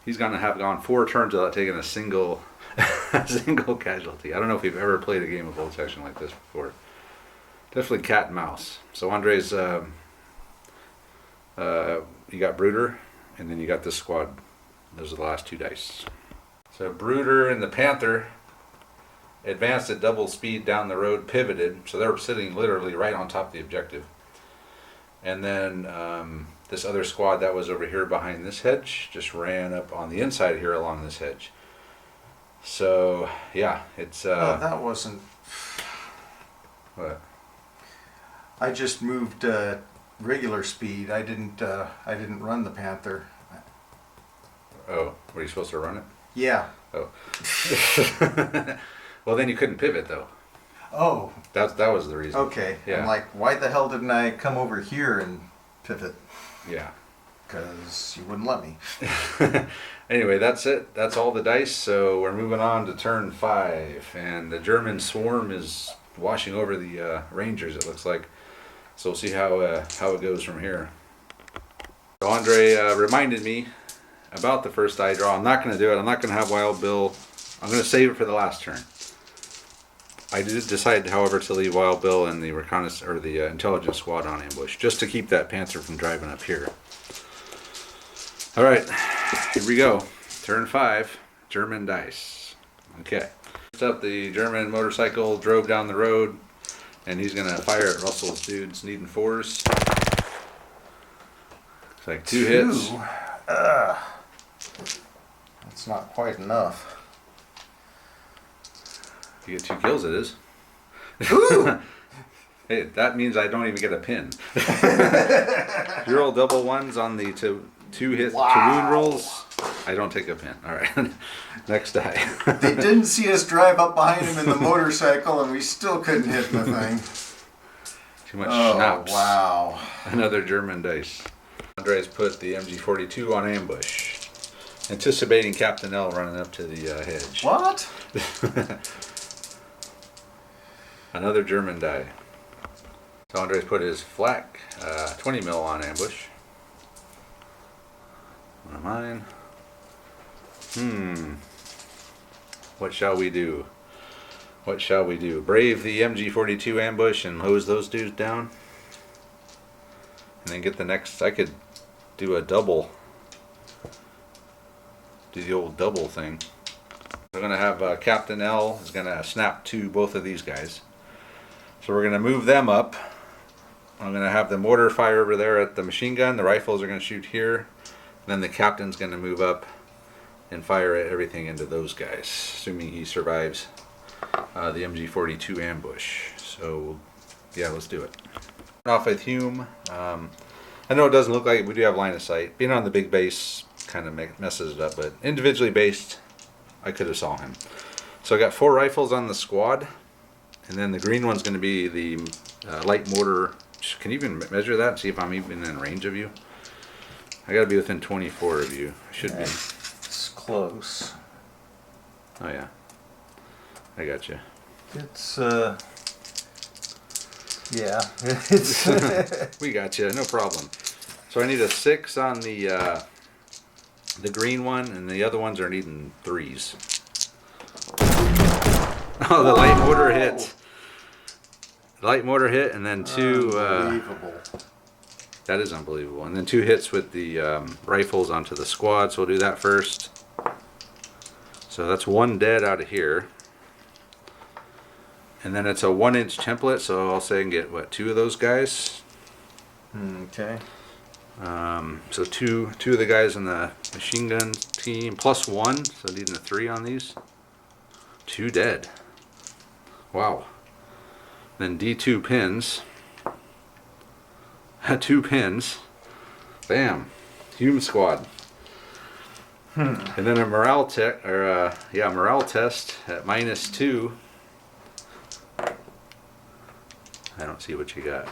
He's gonna have gone 4 turns without taking a single casualty. I don't know if we've ever played a game of bolt action like this before. Definitely cat and mouse. So Andre's, you got Brooder, and then you got this squad. Those are the last 2 dice. So Brooder and the Panther advanced at double speed down the road, pivoted, so they were sitting literally right on top of the objective. And then this other squad that was over here behind this hedge just ran up on the inside here along this hedge. So yeah, it's Oh, that wasn't. what? I just moved regular speed. I didn't run the Panther. Oh, were you supposed to run it? Yeah. Oh. Well, then you couldn't pivot though. Oh. That was the reason. Okay. Yeah. I'm like, why the hell didn't I come over here and pivot? Yeah. Because you wouldn't let me. Anyway, that's it. That's all the dice. So we're moving on to turn 5, and the German swarm is washing over the Rangers. It looks like. So we'll see how it goes from here. So Andre reminded me about the first die draw. I'm not going to do it. I'm not going to have Wild Bill. I'm going to save it for the last turn. I did decide, however, to leave Wild Bill and the reconnaissance or the intelligence squad on ambush, just to keep that Panther from driving up here. All right, here we go. Turn 5, German dice. Okay. First up, the German motorcycle drove down the road, and he's gonna fire at Russell's dudes needing 4s. Looks like 2 hits. That's not quite enough. If you get 2 kills, it is. Ooh! Hey, that means I don't even get a pin. You roll double 1s on the two hit to wound rolls. I don't take a pin. All right, next die. They didn't see us drive up behind him in the motorcycle, and we still couldn't hit the thing. Too much schnapps. Wow. Another German dice. Andre's put the MG42 on ambush, anticipating Captain L running up to the hedge. What? Another German die. So Andre's put his flak 20 mil on ambush. One of mine. What shall we do? What shall we do? Brave the MG42 ambush and hose those dudes down? And then get the next... I could do a double. Do the old double thing. We're going to have Captain L is going to snap to both of these guys. So we're going to move them up. I'm going to have the mortar fire over there at the machine gun. The rifles are going to shoot here. Then the captain's going to move up and fire everything into those guys, assuming he survives the MG42 ambush. So, yeah, let's do it. Off with Hume. I know it doesn't look like it. We do have line of sight. Being on the big base kind of messes it up, but individually based, I could have saw him. So I got 4 rifles on the squad, and then the green one's going to be the light mortar. Can you even measure that and see if I'm even in range of you? I gotta be within 24 of you. I should be. It's close. Oh yeah. I got you. It's yeah. It's We got you. No problem. So I need a 6 on the green one, and the other ones are needing 3s. Oh, the light mortar hit. Light mortar hit, and then 2. Unbelievable. That is unbelievable. And then 2 hits with the rifles onto the squad, so we'll do that first. So that's 1 dead out of here. And then it's a 1-inch template, so I'll say I can get, what, 2 of those guys? Okay. So two of the guys in the machine gun team, plus 1, so needing a 3 on these. 2 dead. Wow. Then D2 pins. 2 pins. Bam. Hume squad. And then a morale test at -2. I don't see what you got.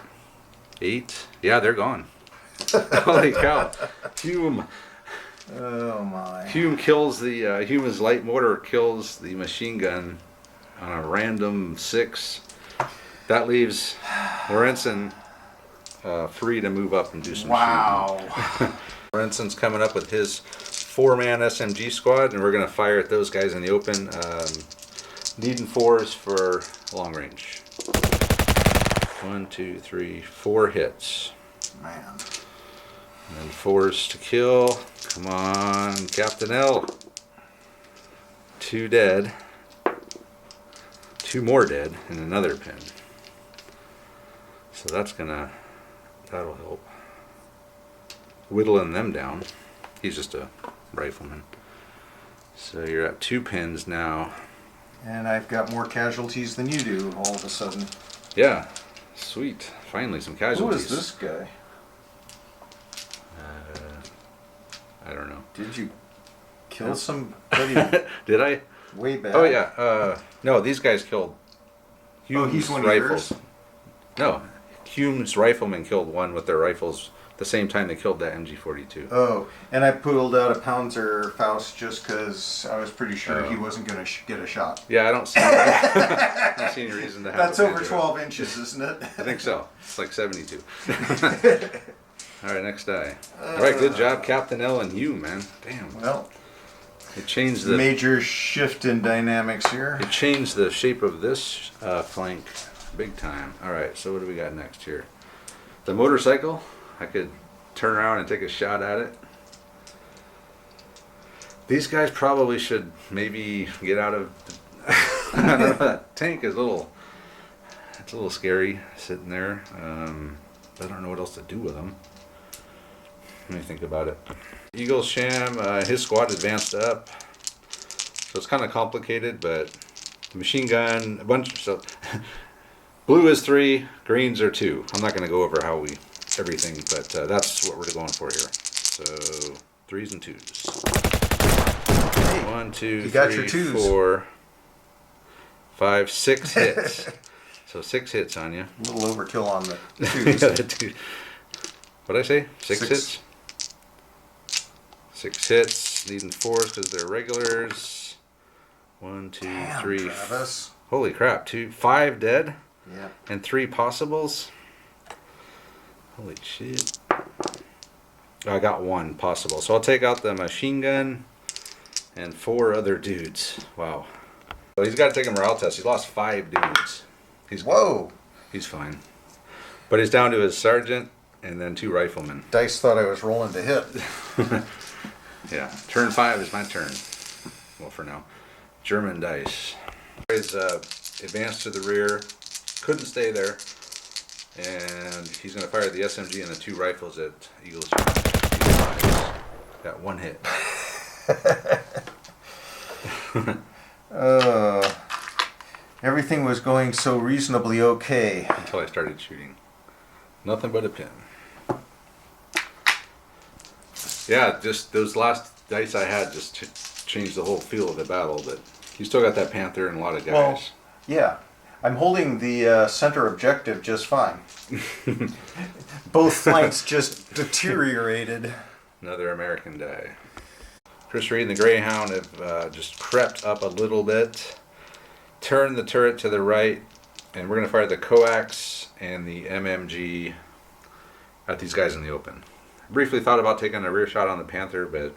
8. Yeah, they're gone. Holy cow. Hume. Oh my. Hume kills the, Hume's light mortar kills the machine gun on a random 6. That leaves Lorenzen free to move up and do some shooting. Lorenzen's coming up with his 4-man SMG squad, and we're going to fire at those guys in the open. Needing 4s for long range. 1, 2, 3, 4 hits. Man. And then 4s to kill. Come on, Captain L. 2 dead. 2 more dead, and another pin. So that'll help. Whittling them down. He's just a rifleman. So you're at 2 pins now. And I've got more casualties than you do all of a sudden. Yeah, sweet. Finally some casualties. Who is this guy? I don't know. Did you kill somebody Did I? way back? Oh yeah. No, these guys killed Hume's he's one rifles. of yours? No, Hume's riflemen killed one with their rifles the same time they killed that MG42. Oh, and I pulled out a Panzer Faust just because I was pretty sure he wasn't going to get a shot. Yeah, I don't see. I don't see any reason to have. That's a over Panzer. 12 inches, isn't it? I think so. It's like 72. All right, next die. All right, good job, Captain L and Hume, man. Damn. Well, It changed the major shift in dynamics here. It changed the shape of this flank big time. All right, so what do we got next here? The motorcycle. I could turn around and take a shot at it. These guys probably should maybe get out of. I don't know. That tank is it's a little scary sitting there. I don't know what else to do with them. Let me think about it. Eagle Sham, his squad advanced up, so it's kind of complicated. But the machine gun, a bunch. So blue is 3, greens are 2. I'm not going to go over everything, but that's what we're going for here. So 3s and 2s. Hey, 1, 2, you got your 3, 2s. 4, 5, 6 hits. So 6 hits on you. A little overkill on the Yeah, twos. the two. What'd I say? 6 6. hits? 6 hits. Needing 4s because they're regulars. 1, 2, Damn, 3. Travis. Holy crap! 5 dead Yeah. and 3 possibles. Holy shit! I got 1 possible, so I'll take out the machine gun and 4 other dudes. Wow. So he's got to take a morale test. He's lost 5 dudes. Whoa! He's fine, but he's down to his sergeant and then 2 riflemen. Dice thought I was rolling to hit. Yeah, turn 5 is my turn. Well, for now. German dice. He's advanced to the rear, couldn't stay there, and he's going to fire the SMG and the 2 rifles at Eagle's. Got 1 hit. Everything was going so reasonably okay. Until I started shooting. Nothing but a pin. Yeah, just those last dice I had just changed the whole feel of the battle, but you still got that Panther and a lot of guys. Well, yeah. I'm holding the center objective just fine. Both flanks just deteriorated. Another American die. Chris Reed and the Greyhound have just crept up a little bit, turned the turret to the right, and we're going to fire the coax and the MMG at these guys in the open. Briefly thought about taking a rear shot on the Panther, but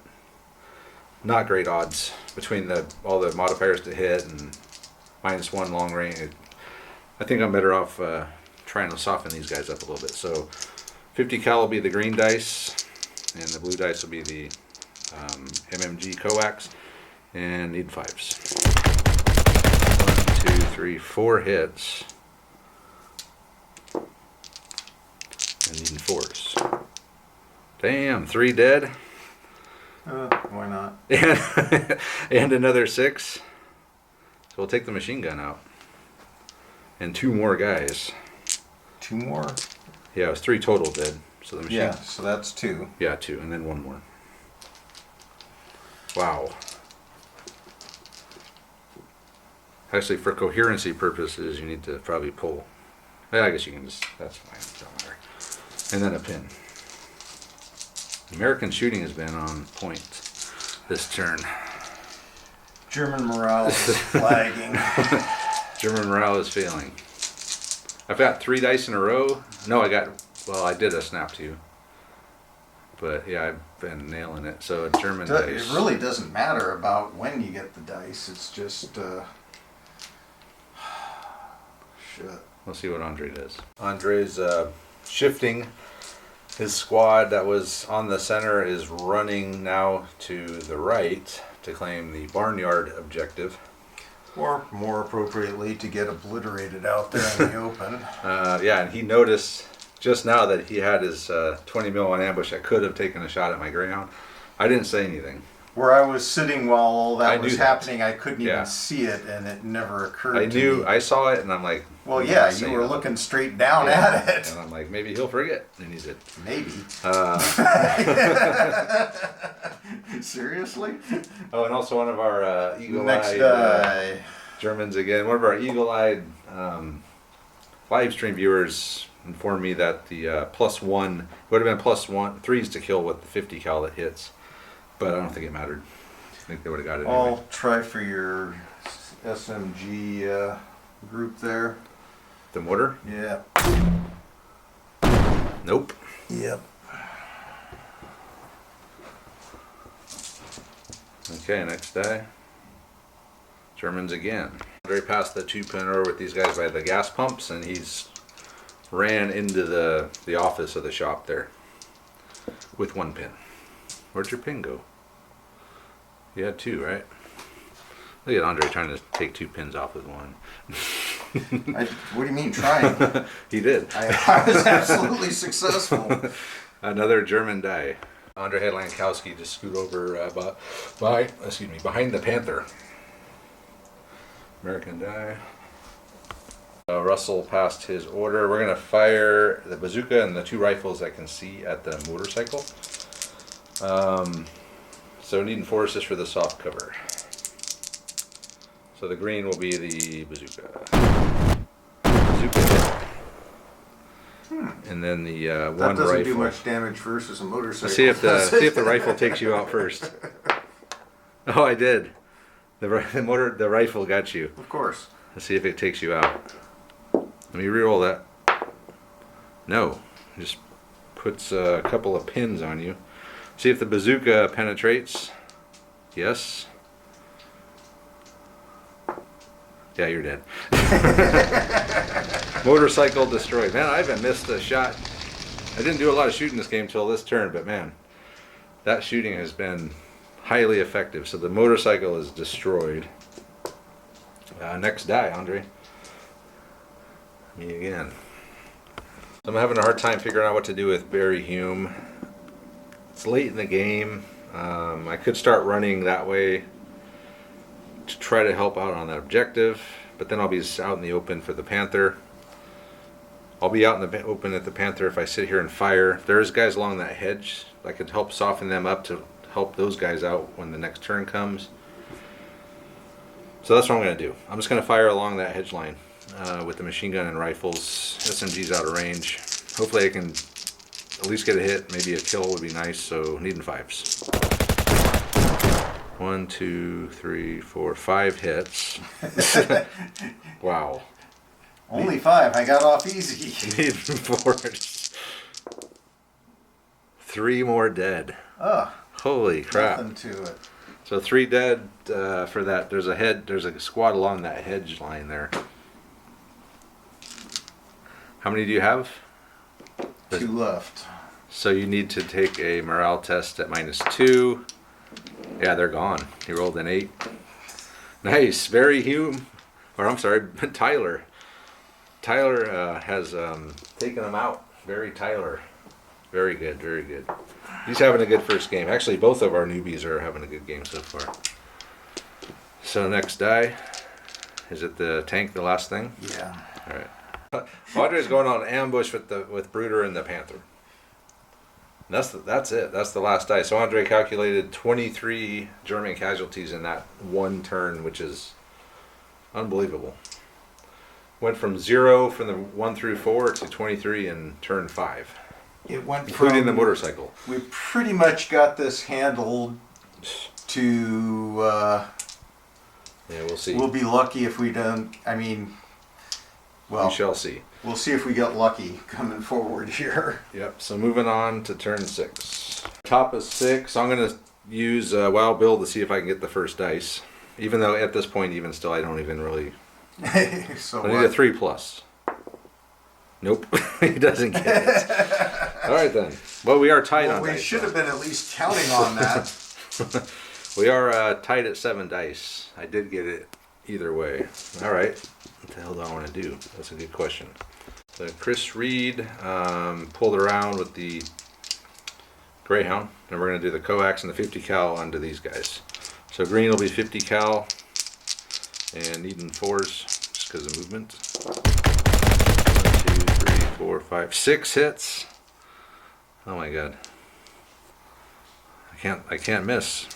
not great odds between all the modifiers to hit and -1 long range. I think I'm better off trying to soften these guys up a little bit. So 50 cal will be the green dice, and the blue dice will be the MMG coax, and need 5s. 1, 2, 3, 4 hits, and needing 4s. Damn, 3 dead. Why not? And another 6. So we'll take the machine gun out. And 2 more guys. 2 more? Yeah, it was 3 total dead. So the machine. Yeah, so that's 2. Yeah, 2, and then 1 more. Wow. Actually, for coherency purposes, you need to probably pull. Yeah, I guess you can just. That's fine. Don't matter. And then a pin. American shooting has been on point this turn. German morale is flagging. German morale is failing. I've got 3 dice in a row. No, I did a snap 2. But yeah, I've been nailing it. So a German dice. It really doesn't matter about when you get the dice. It's just, shit. We'll see what Andre does. Andre's shifting. His squad that was on the center is running now to the right to claim the barnyard objective. Or more appropriately, to get obliterated out there in the open. Yeah, and he noticed just now that he had his 20 mil on ambush. I could have taken a shot at my Greyhound. I didn't say anything. Where I was sitting while all that was that. happening, I couldn't Yeah. even see it, and it never occurred to me. I saw it, and I'm like, Well, I'm yeah, not you saying were anything. looking straight down Yeah. at it. And I'm like, maybe he'll forget. And he said, Maybe. Seriously? oh, and also one of our eagle-eyed Next die. Germans again. One of our eagle-eyed live stream viewers informed me that the +1 would have been +1 3s to kill with the 50 cal that hits, but I don't think it mattered. I think they would have got it anyway. I'll try for your SMG group there. The mortar? Yeah. Nope. Yep. Okay, next die. Germans again. Andre passed the 2-pinner with these guys by the gas pumps, and he's ran into the office of the shop there with 1 pin. Where'd your pin go? You had 2, right? Look at Andre trying to take 2 pins off with 1. What do you mean trying? He did. I was absolutely successful. Another German die. Andre had Lankowski just scoot over behind the Panther. American die. Russell passed his order. We're going to fire the bazooka and the 2 rifles I can see at the motorcycle. So needing 4 assists for the soft cover. So the green will be the bazooka. Bazooka hit. And then the one That doesn't rifle. do much damage versus a motorcycle. See if the rifle takes you out first. Oh, I did. The rifle got you. Of course. Let's see if it takes you out. Let me re-roll that. No, just puts a couple of pins on you. See if the bazooka penetrates. Yes. Yeah, you're dead. Motorcycle destroyed. Man, I haven't missed a shot. I didn't do a lot of shooting this game until this turn, but man, that shooting has been highly effective. So the motorcycle is destroyed. Next die, Andre. Me again. I'm having a hard time figuring out what to do with Barry Hume. It's late in the game. I could start running that way to try to help out on that objective, but then I'll be out in the open for the Panther. I'll be out in the open at the Panther if I sit here and fire. If there's guys along that hedge, I could help soften them up to help those guys out when the next turn comes. So that's what I'm going to do. I'm just going to fire along that hedge line with the machine gun and rifles. SMG's out of range. Hopefully I can at least get a hit. Maybe a kill would be nice, so needing 5s. 1, 2, 3, 4, 5 hits. Wow. Only 5. I got off easy. Need 4s. 3 more dead. Oh, Holy crap. nothing to it. So 3 dead for that. There's a squad along that hedge line there. How many do you have? 2 left. So you need to take a morale test at -2. Yeah, they're gone. He rolled an 8. Nice. Very Hume. Or I'm sorry, Tyler. Tyler has taken them out. Very Tyler. Very good, very good. He's having a good first game. Actually, both of our newbies are having a good game so far. So next die. Is it the tank, the last thing? Yeah. All right. Audrey's going on ambush with Bruder and the Panther. And that's it. That's the last die. So Andre calculated 23 German casualties in that one turn, which is unbelievable. Went from 0 from the 1 through 4 to 23 in turn 5. it went including from, the motorcycle. we pretty much got this handled to, Yeah, we'll see. we'll be lucky if we don't, I mean, well, We shall see. we'll see if we get lucky coming forward here. Yep. So moving on to turn 6. Top is 6. I'm gonna use Wild Bill to see if I can get the first dice. Even though at this point, even still, I don't even really. So I need a 3+. Nope, he doesn't get it. All right then. Well, we are tied well, on we dice. should have been at least counting on that. We are tied at 7 dice. I did get it either way. All right. What the hell do I want to do? That's a good question. So Chris Reed pulled around with the Greyhound, and we're going to do the coax and the 50 cal onto these guys. So green will be 50 cal, and needing 4s just because of movement. 1, 2, 3, 4, 5, 6 hits. Oh my god. I can't miss.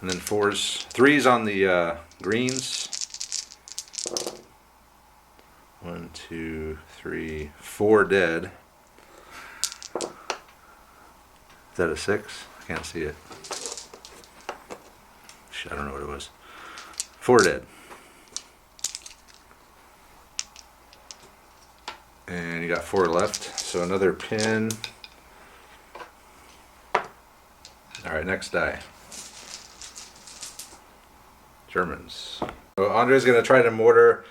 And then 4s, 3s on the greens. 1, 2, 3, 4 dead. Is that a 6? I can't see it. I don't know what it was. 4 dead. And you got 4 left. So another pin. Alright, next die. Germans. So Andre's going to try to mortar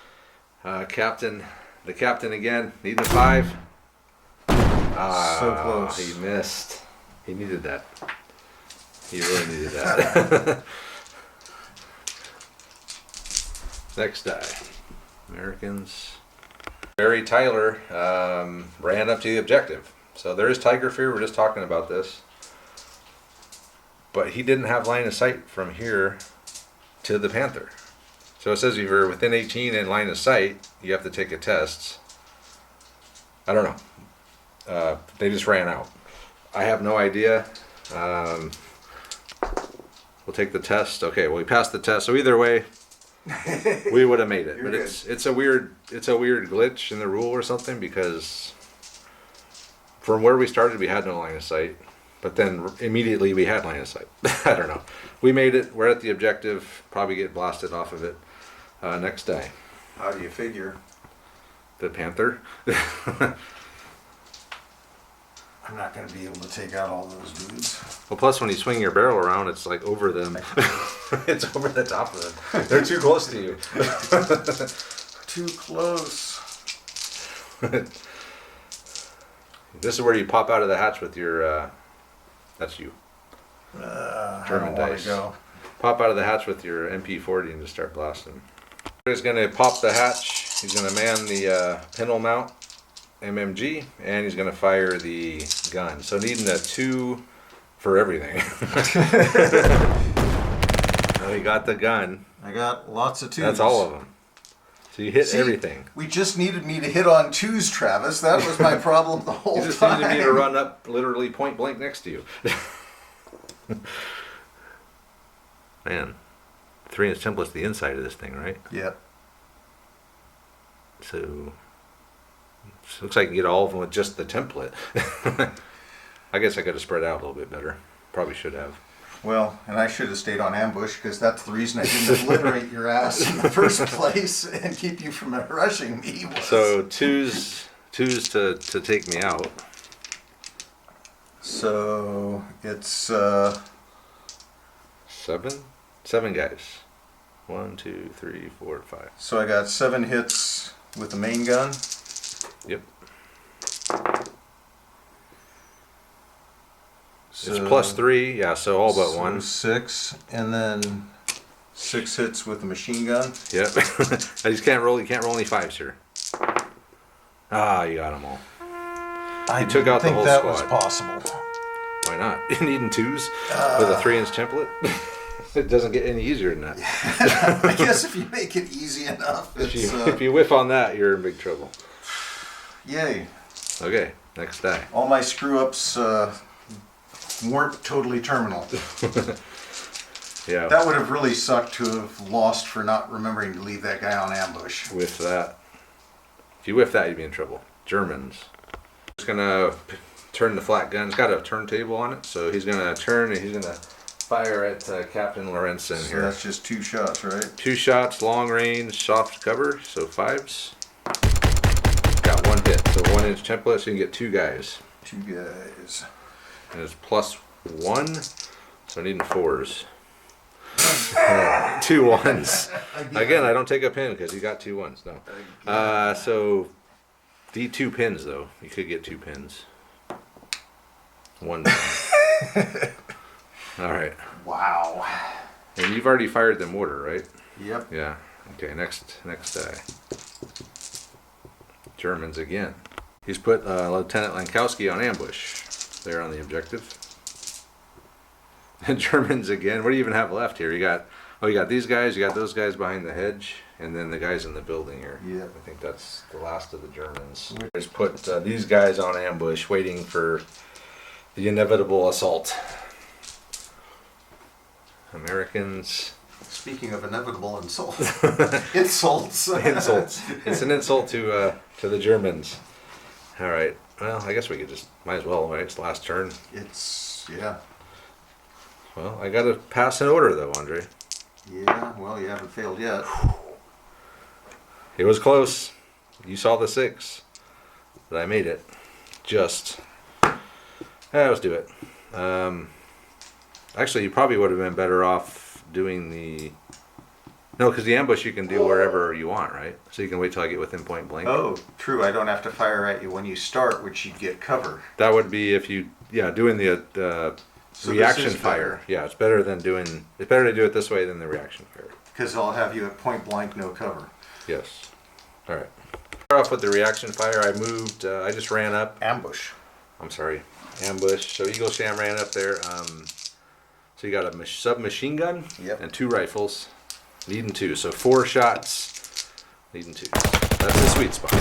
the captain again. Needing a 5. So close. He missed. He needed that. He really needed that. Next die. Americans. Barry Tyler ran up to the objective. So there is Tiger Fear. We're just talking about this. But he didn't have line of sight from here to the Panther. So it says if you're within 18 in line of sight, you have to take a test. I don't know. They just ran out. I have no idea. We'll take the test. Okay, well we passed the test. So either way, we would have made it. But it's a weird glitch in the rule or something, because from where we started we had no line of sight. But then immediately we had line of sight. I don't know. We made it. We're at the objective. Probably get blasted off of it. Next day. How do you figure? The Panther. I'm not going to be able to take out all those dudes. Well, plus when you swing your barrel around, it's like over them. It's over the top of them. They're too close to you. Too close. This is where you pop out of the hatch with your. That's you. German dice. Go. Pop out of the hatch with your MP40 and just start blasting. He's going to pop the hatch. He's going to man the pintle mount MMG, and he's going to fire the gun. So needing a 2 for everything. So he got the gun. I got lots of 2s. That's all of them. So you hit everything. We just needed me to hit on 2s, Travis. That was my problem the whole You just time. needed me to run up literally point blank next to you. Man, 3-inch template's the inside of this thing, right? Yep. So it looks like I can get all of them with just the template. I guess I could have spread out a little bit better. Probably should have. Well, and I should have stayed on ambush, because that's the reason I didn't obliterate your ass in the first place and keep you from rushing me. So twos to take me out. So it's 7 guys. 1, 2, 3, 4, 5. so I got 7 hits with the main gun. Yep. So, It's +3, yeah. So all but 1. 6, and then 6 hits with the machine gun. Yep. I just can't roll. You can't roll any 5s here. Ah, you got them all. I took out the think whole that squad. was possible. Why not? You needing 2s with a 3-inch template? It doesn't get any easier than that. I guess if you make it easy enough, it's, If you whiff on that, you're in big trouble. yay. Okay, next die. All my screw-ups weren't totally terminal. Yeah. That would have really sucked to have lost for not remembering to leave that guy on ambush. Whiff that. If you whiff that, you'd be in trouble. Germans. Just gonna turn the flat gun. It's got a turntable on it, so he's gonna turn and he's gonna fire at Captain Lorenzen So here. that's just 2 shots, right? 2 shots, long range, soft cover, so 5s. Got 1 hit, so 1-inch template, so you can get 2 guys. 2 guys. And it's +1, so needing 4s. 2 1s. Again, I don't take a pin because you got 2 1s. No. So D2 pins though. You could get 2 pins. 1 pin. All right. Wow. And you've already fired the mortar, right? Yep. Yeah. Okay. Next die. Germans again. He's put Lieutenant Lankowski on ambush. There on the objective. And Germans again. What do you even have left here? You got these guys. You got those guys behind the hedge, and then the guys in the building here. Yeah. I think that's the last of the Germans. Just put these guys on ambush, waiting for the inevitable assault. Americans. Speaking of inevitable insults. Insults. Insults. It's an insult to the Germans. All right. Well, I guess we could might as well, right? It's last turn. Yeah. Well, I got to pass an order though, Andre. Yeah, well, you haven't failed yet. It was close. You saw the 6, but I made it. Let's do it. Actually, you probably would have been better off doing the... No, because the ambush you can do wherever you want, right? So you can wait till I get within point blank. Oh, true. I don't have to fire at you when you start, which you'd get cover. That would be if you, doing the So reaction this is fire. better. Yeah, it's better to do it this way than the reaction fire. Because I'll have you at point blank, no cover. Yes. All right. Start off with the reaction fire. I moved. I just ran up. Ambush. I'm sorry. Ambush. So Eagle Sham ran up there. So you got a submachine gun. Yep. And 2 rifles. Needing 2. So 4 shots. Needing 2. That's the sweet spot.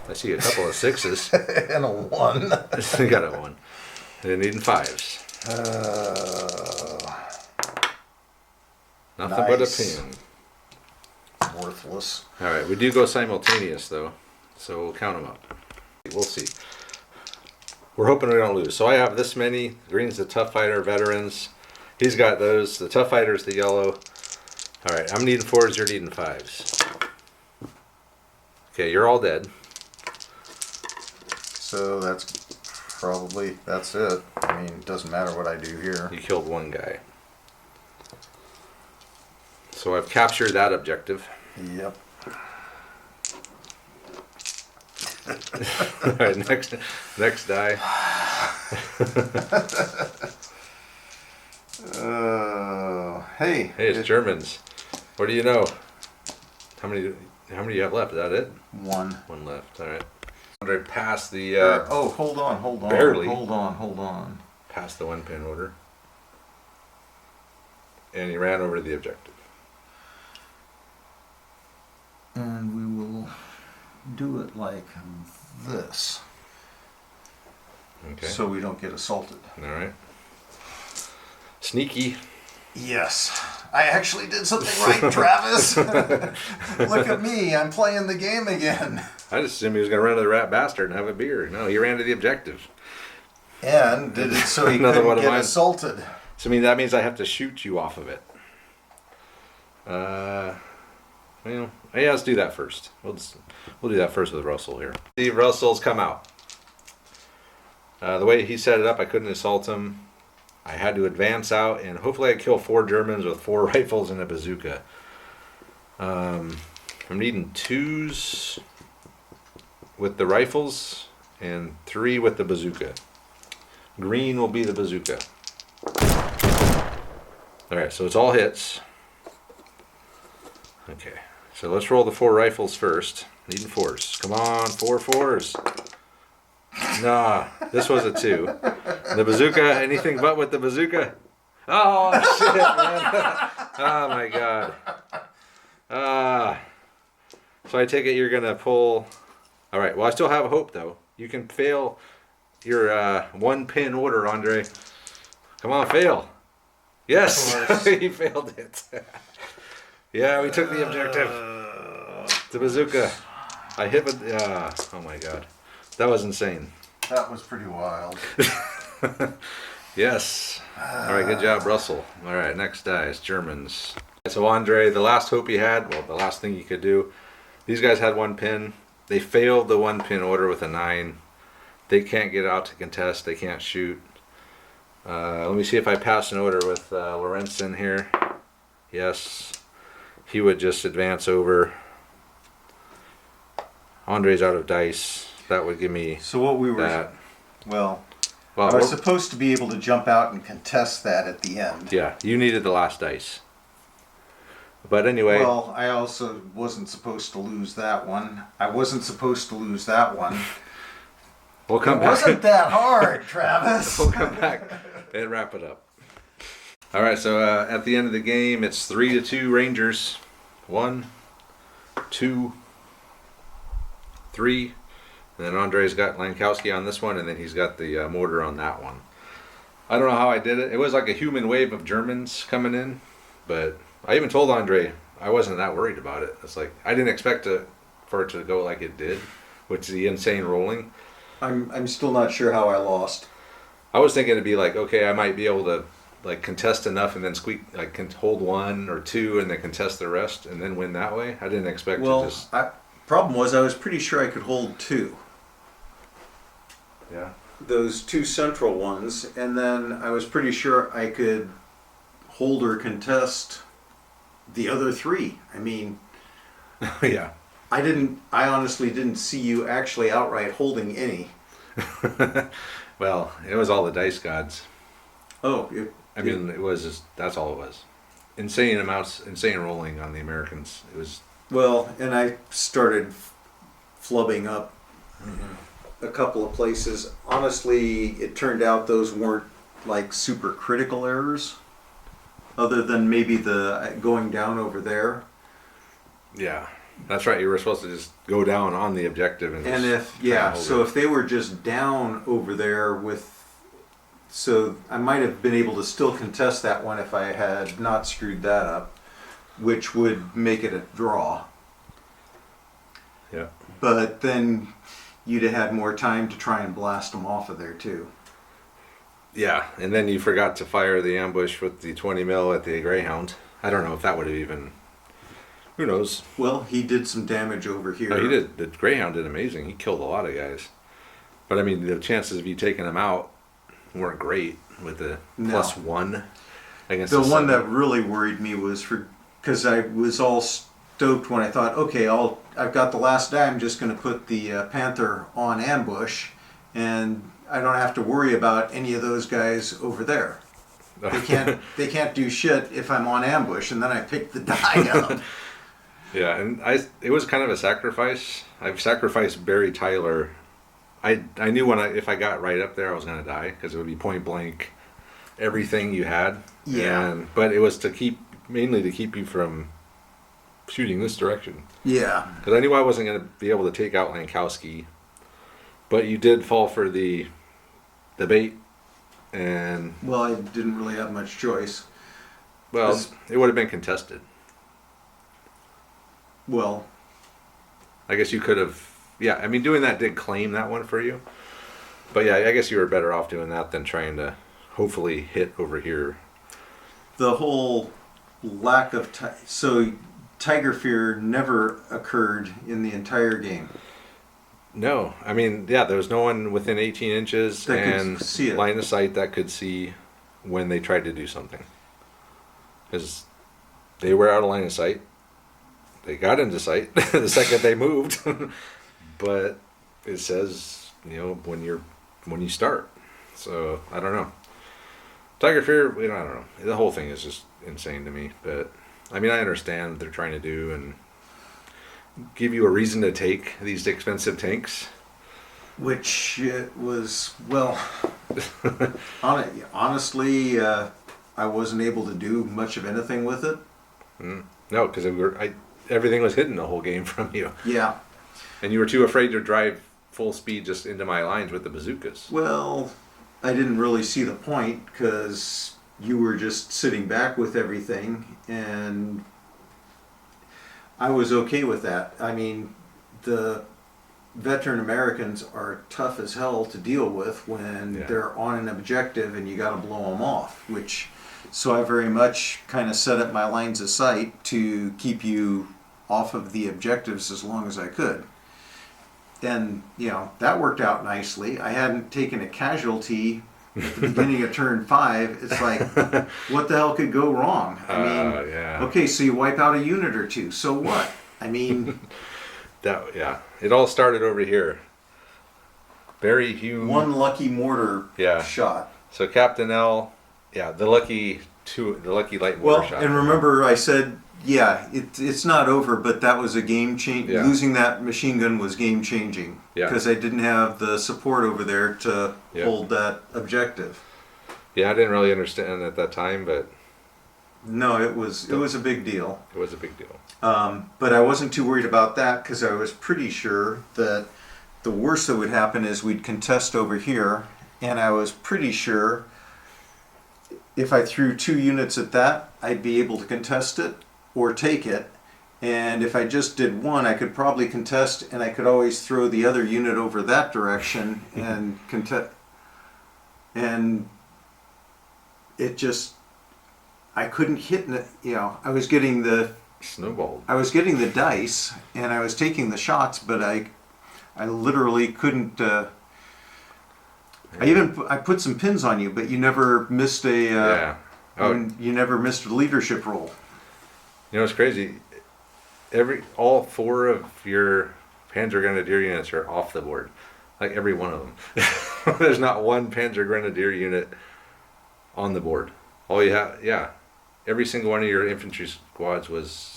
I see a couple of 6s. And a 1. You got a 1. And needing 5s. Nothing but a nice. pin. Worthless. All right, we do go simultaneous though, so we'll count them up. We'll see. We're hoping we don't lose. So I have this many. Green's the tough fighter veterans. He's got those. The tough fighter's the yellow. All right, I'm needing 4s. You're needing 5s. Okay, you're all dead. So that's it. I mean, it doesn't matter what I do here. You killed 1 guy. So I've captured that objective. Yep. All right, next die. Hey. Hey, it's Germans. What do you know? How many do you have left? Is that it? 1. 1 left. All right. Andre passed the hold on. barely. Hold on. Passed the 1 pin order, and he ran over to the objective. And we will do it like this. Okay. So we don't get assaulted. All right. Sneaky. Yes. I actually did something right, Travis. Look at me. I'm playing the game again. I just assumed he was going to run to the rat bastard and have a beer. No, he ran to the objective. And did it so he Another one couldn't of get mine. assaulted. So that means I have to shoot you off of it. Well, yeah, let's do that first. We'll do that first with Russell here. The Russells come out. The way he set it up, I couldn't assault him. I had to advance out, and hopefully I kill 4 Germans with 4 rifles and a bazooka. I'm needing 2s with the rifles and 3 with the bazooka. Green will be the bazooka. Alright, so it's all hits. Okay, so let's roll the 4 rifles first. Needing 4s. Come on, 4 4s. Nah, this was a 2. The bazooka, anything but with the bazooka. Oh, shit, man. Oh, my God. So I take it you're going to pull... All right, well, I still have hope, though. You can fail your 1-pin order, Andre. Come on, fail. Yes, he failed it. Yeah, we took the objective. The bazooka. I hit with... oh, my God. That was insane. That was pretty wild. Yes. All right, good job, Russell. All right, next dice, Germans. So Andre, the last hope he had, well, the last thing you could do, these guys had 1 pin. They failed the 1 pin order with a 9. They can't get out to contest. They can't shoot. Let me see if I pass an order with Lorenzen here. Yes. He would just advance over. Andre's out of dice. That would give me So what we were, that. well, Well, I was supposed to be able to jump out and contest that at the end. yeah, you needed the last dice. But anyway. Well, I also wasn't supposed to lose that one. I wasn't supposed to lose that one. We'll come It back. wasn't that hard, Travis. We'll come back and wrap it up. All right, so at the end of the game, it's 3-2 Rangers. 1, 2, 3. And then Andre's got Lankowski on this one, and then he's got the mortar on that one. I don't know how I did it. It was like a human wave of Germans coming in, but I even told Andre I wasn't that worried about it. It's like I didn't expect for it to go like it did, which is the insane rolling. I'm still not sure how I lost. I was thinking it'd be like, okay, I might be able to like contest enough and then hold 1 or 2 and then contest the rest and then win that way. I didn't expect to just. Problem was I was pretty sure I could hold 2. Yeah. Those 2 central ones, and then I was pretty sure I could hold or contest the other 3. I mean, Yeah. I honestly didn't see you actually outright holding any. Well, it was all the dice gods. Oh, I mean, it was just, that's all it was. Insane amounts, insane rolling on the Americans. It was. well, and I started flubbing up a couple of places. Honestly, it turned out those weren't like super critical errors, other than maybe the going down over there. Yeah, that's right. You were supposed to just go down on the objective and. And if they were just down over there so I might have been able to still contest that one if I had not screwed that up, which would make it a draw. Yeah. But then you'd have had more time to try and blast them off of there too. Yeah, and then you forgot to fire the ambush with the 20 mil at the Greyhound. I don't know if that would have even. Who knows? Well, he did some damage over here. No, he did. The Greyhound did amazing. He killed a lot of guys. But I mean, the chances of you taking him out weren't great with the +1 against The one 7. that really worried me was because I was all stoked when I thought, okay, I've got the last die. I'm just going to put the Panther on ambush, and I don't have to worry about any of those guys over there. They can't do shit if I'm on ambush, and then I pick the die up. Yeah, and it was kind of a sacrifice. I've sacrificed Barry Tyler. I knew if I got right up there, I was going to die because it would be point blank, everything you had. Yeah. But it was mainly to keep you from shooting this direction. Yeah. Because I knew I wasn't going to be able to take out Lankowski, but you did fall for the bait, and Well, I didn't really have much choice. well, it would have been contested. Well, I guess you could have. Yeah, I mean, doing that did claim that one for you. But yeah, I guess you were better off doing that than trying to hopefully hit over here. the whole lack of Tiger Fear never occurred in the entire game. No, I mean, yeah, there was no one within 18 inches That could and see it. line of sight that could see when they tried to do something. Because they were out of line of sight. They got into sight the second they moved. But it says, when you start. So, I don't know. Tiger Fear, I don't know. The whole thing is just insane to me. But, I mean, I understand what they're trying to do and give you a reason to take these expensive tanks. Which it was, well, honestly, I wasn't able to do much of anything with it. No, because everything was hidden the whole game from you. Yeah. And you were too afraid to drive full speed just into my lines with the bazookas. Well, I didn't really see the point because you were just sitting back with everything, and I was okay with that. I mean, the veteran Americans are tough as hell to deal with when Yeah. they're on an objective and you got to blow them off. So I very much kind of set up my lines of sight to keep you off of the objectives as long as I could. And that worked out nicely. I hadn't taken a casualty at the beginning of turn 5. It's like, what the hell could go wrong? I mean, yeah. okay, so you wipe out a unit or two. So what? I mean, It all started over here. Very huge. one lucky mortar shot. So Captain L, the lucky light mortar shot. And remember I said, it's not over, but that was a game change. Yeah. Losing that machine gun was game changing. Yeah. Because I didn't have the support over there to hold that objective. Yeah, I didn't really understand at that time, but No, it was a big deal. it was a big deal. But I wasn't too worried about that because I was pretty sure that the worst that would happen is we'd contest over here, and I was pretty sure if I threw 2 units at that, I'd be able to contest it or take it. And if I just did 1, I could probably contest, and I could always throw the other unit over that direction and contest. And it just, I couldn't hit it. I was getting the Snowballed. I was getting the dice and I was taking the shots, but I literally couldn't. I put some pins on you, but you never missed a. You never missed a leadership roll. You know, it's crazy. All 4 of your Panzer Grenadier units are off the board. Like every one of them. There's not one Panzer Grenadier unit on the board. All you have, every single one of your infantry squads was.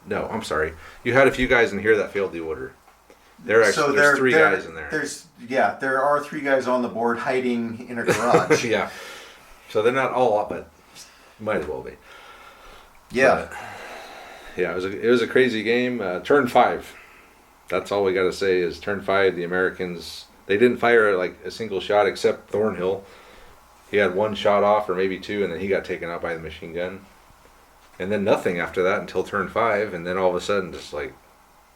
No, I'm sorry. You had a few guys in here that failed the order. There's 3 guys in there. There are 3 guys on the board hiding in a garage. Yeah. So they're not all up, but might as well be. Yeah. But, it was a crazy game. Turn 5. That's all we got to say is turn 5. The Americans, they didn't fire like a single shot except Thornhill. He had 1 shot off or maybe 2, and then he got taken out by the machine gun. And then nothing after that until turn 5, and then all of a sudden just like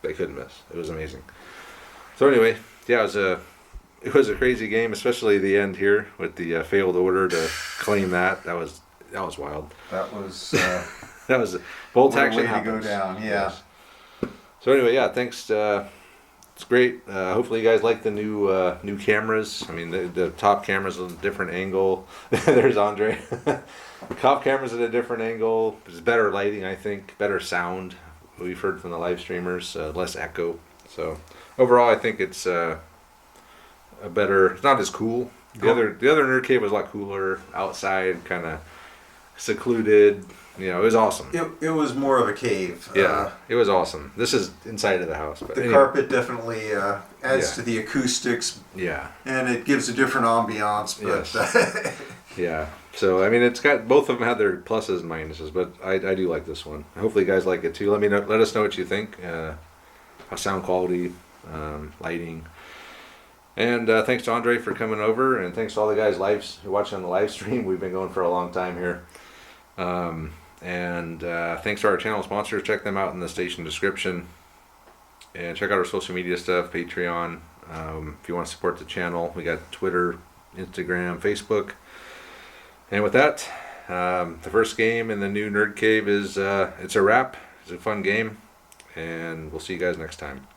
they couldn't miss. It was amazing. So anyway, it was a crazy game, especially the end here with the failed order to claim that. That was wild. That was That was bolt action. way to happens. go down. Yeah. Yes. So anyway, thanks. It's great. Hopefully you guys like the new cameras. I mean, the top camera's at a different angle. There's Andre. Top camera's at a different angle. There's better lighting, I think. Better sound. We've heard from the live streamers. Less echo. So overall, I think it's a better. It's not as cool. The other Nerd Cave was a lot cooler. Outside, kind of secluded. It was awesome. It was more of a cave. It was awesome. This is inside of the house. But the carpet definitely adds to the acoustics. Yeah. And it gives a different ambiance. But Yes. Yeah. So I mean, it's got both of them have their pluses and minuses, but I do like this one. Hopefully, you guys like it too. Let us know what you think. Sound quality, lighting, and thanks to Andre for coming over, and thanks to all the guys watching on the live stream. We've been going for a long time here. And thanks to our channel sponsors. Check them out in the station description. And check out our social media stuff, Patreon. If you want to support the channel, we got Twitter, Instagram, Facebook. And with that, the first game in the new Nerd Cave is it's a wrap. It's a fun game. And we'll see you guys next time.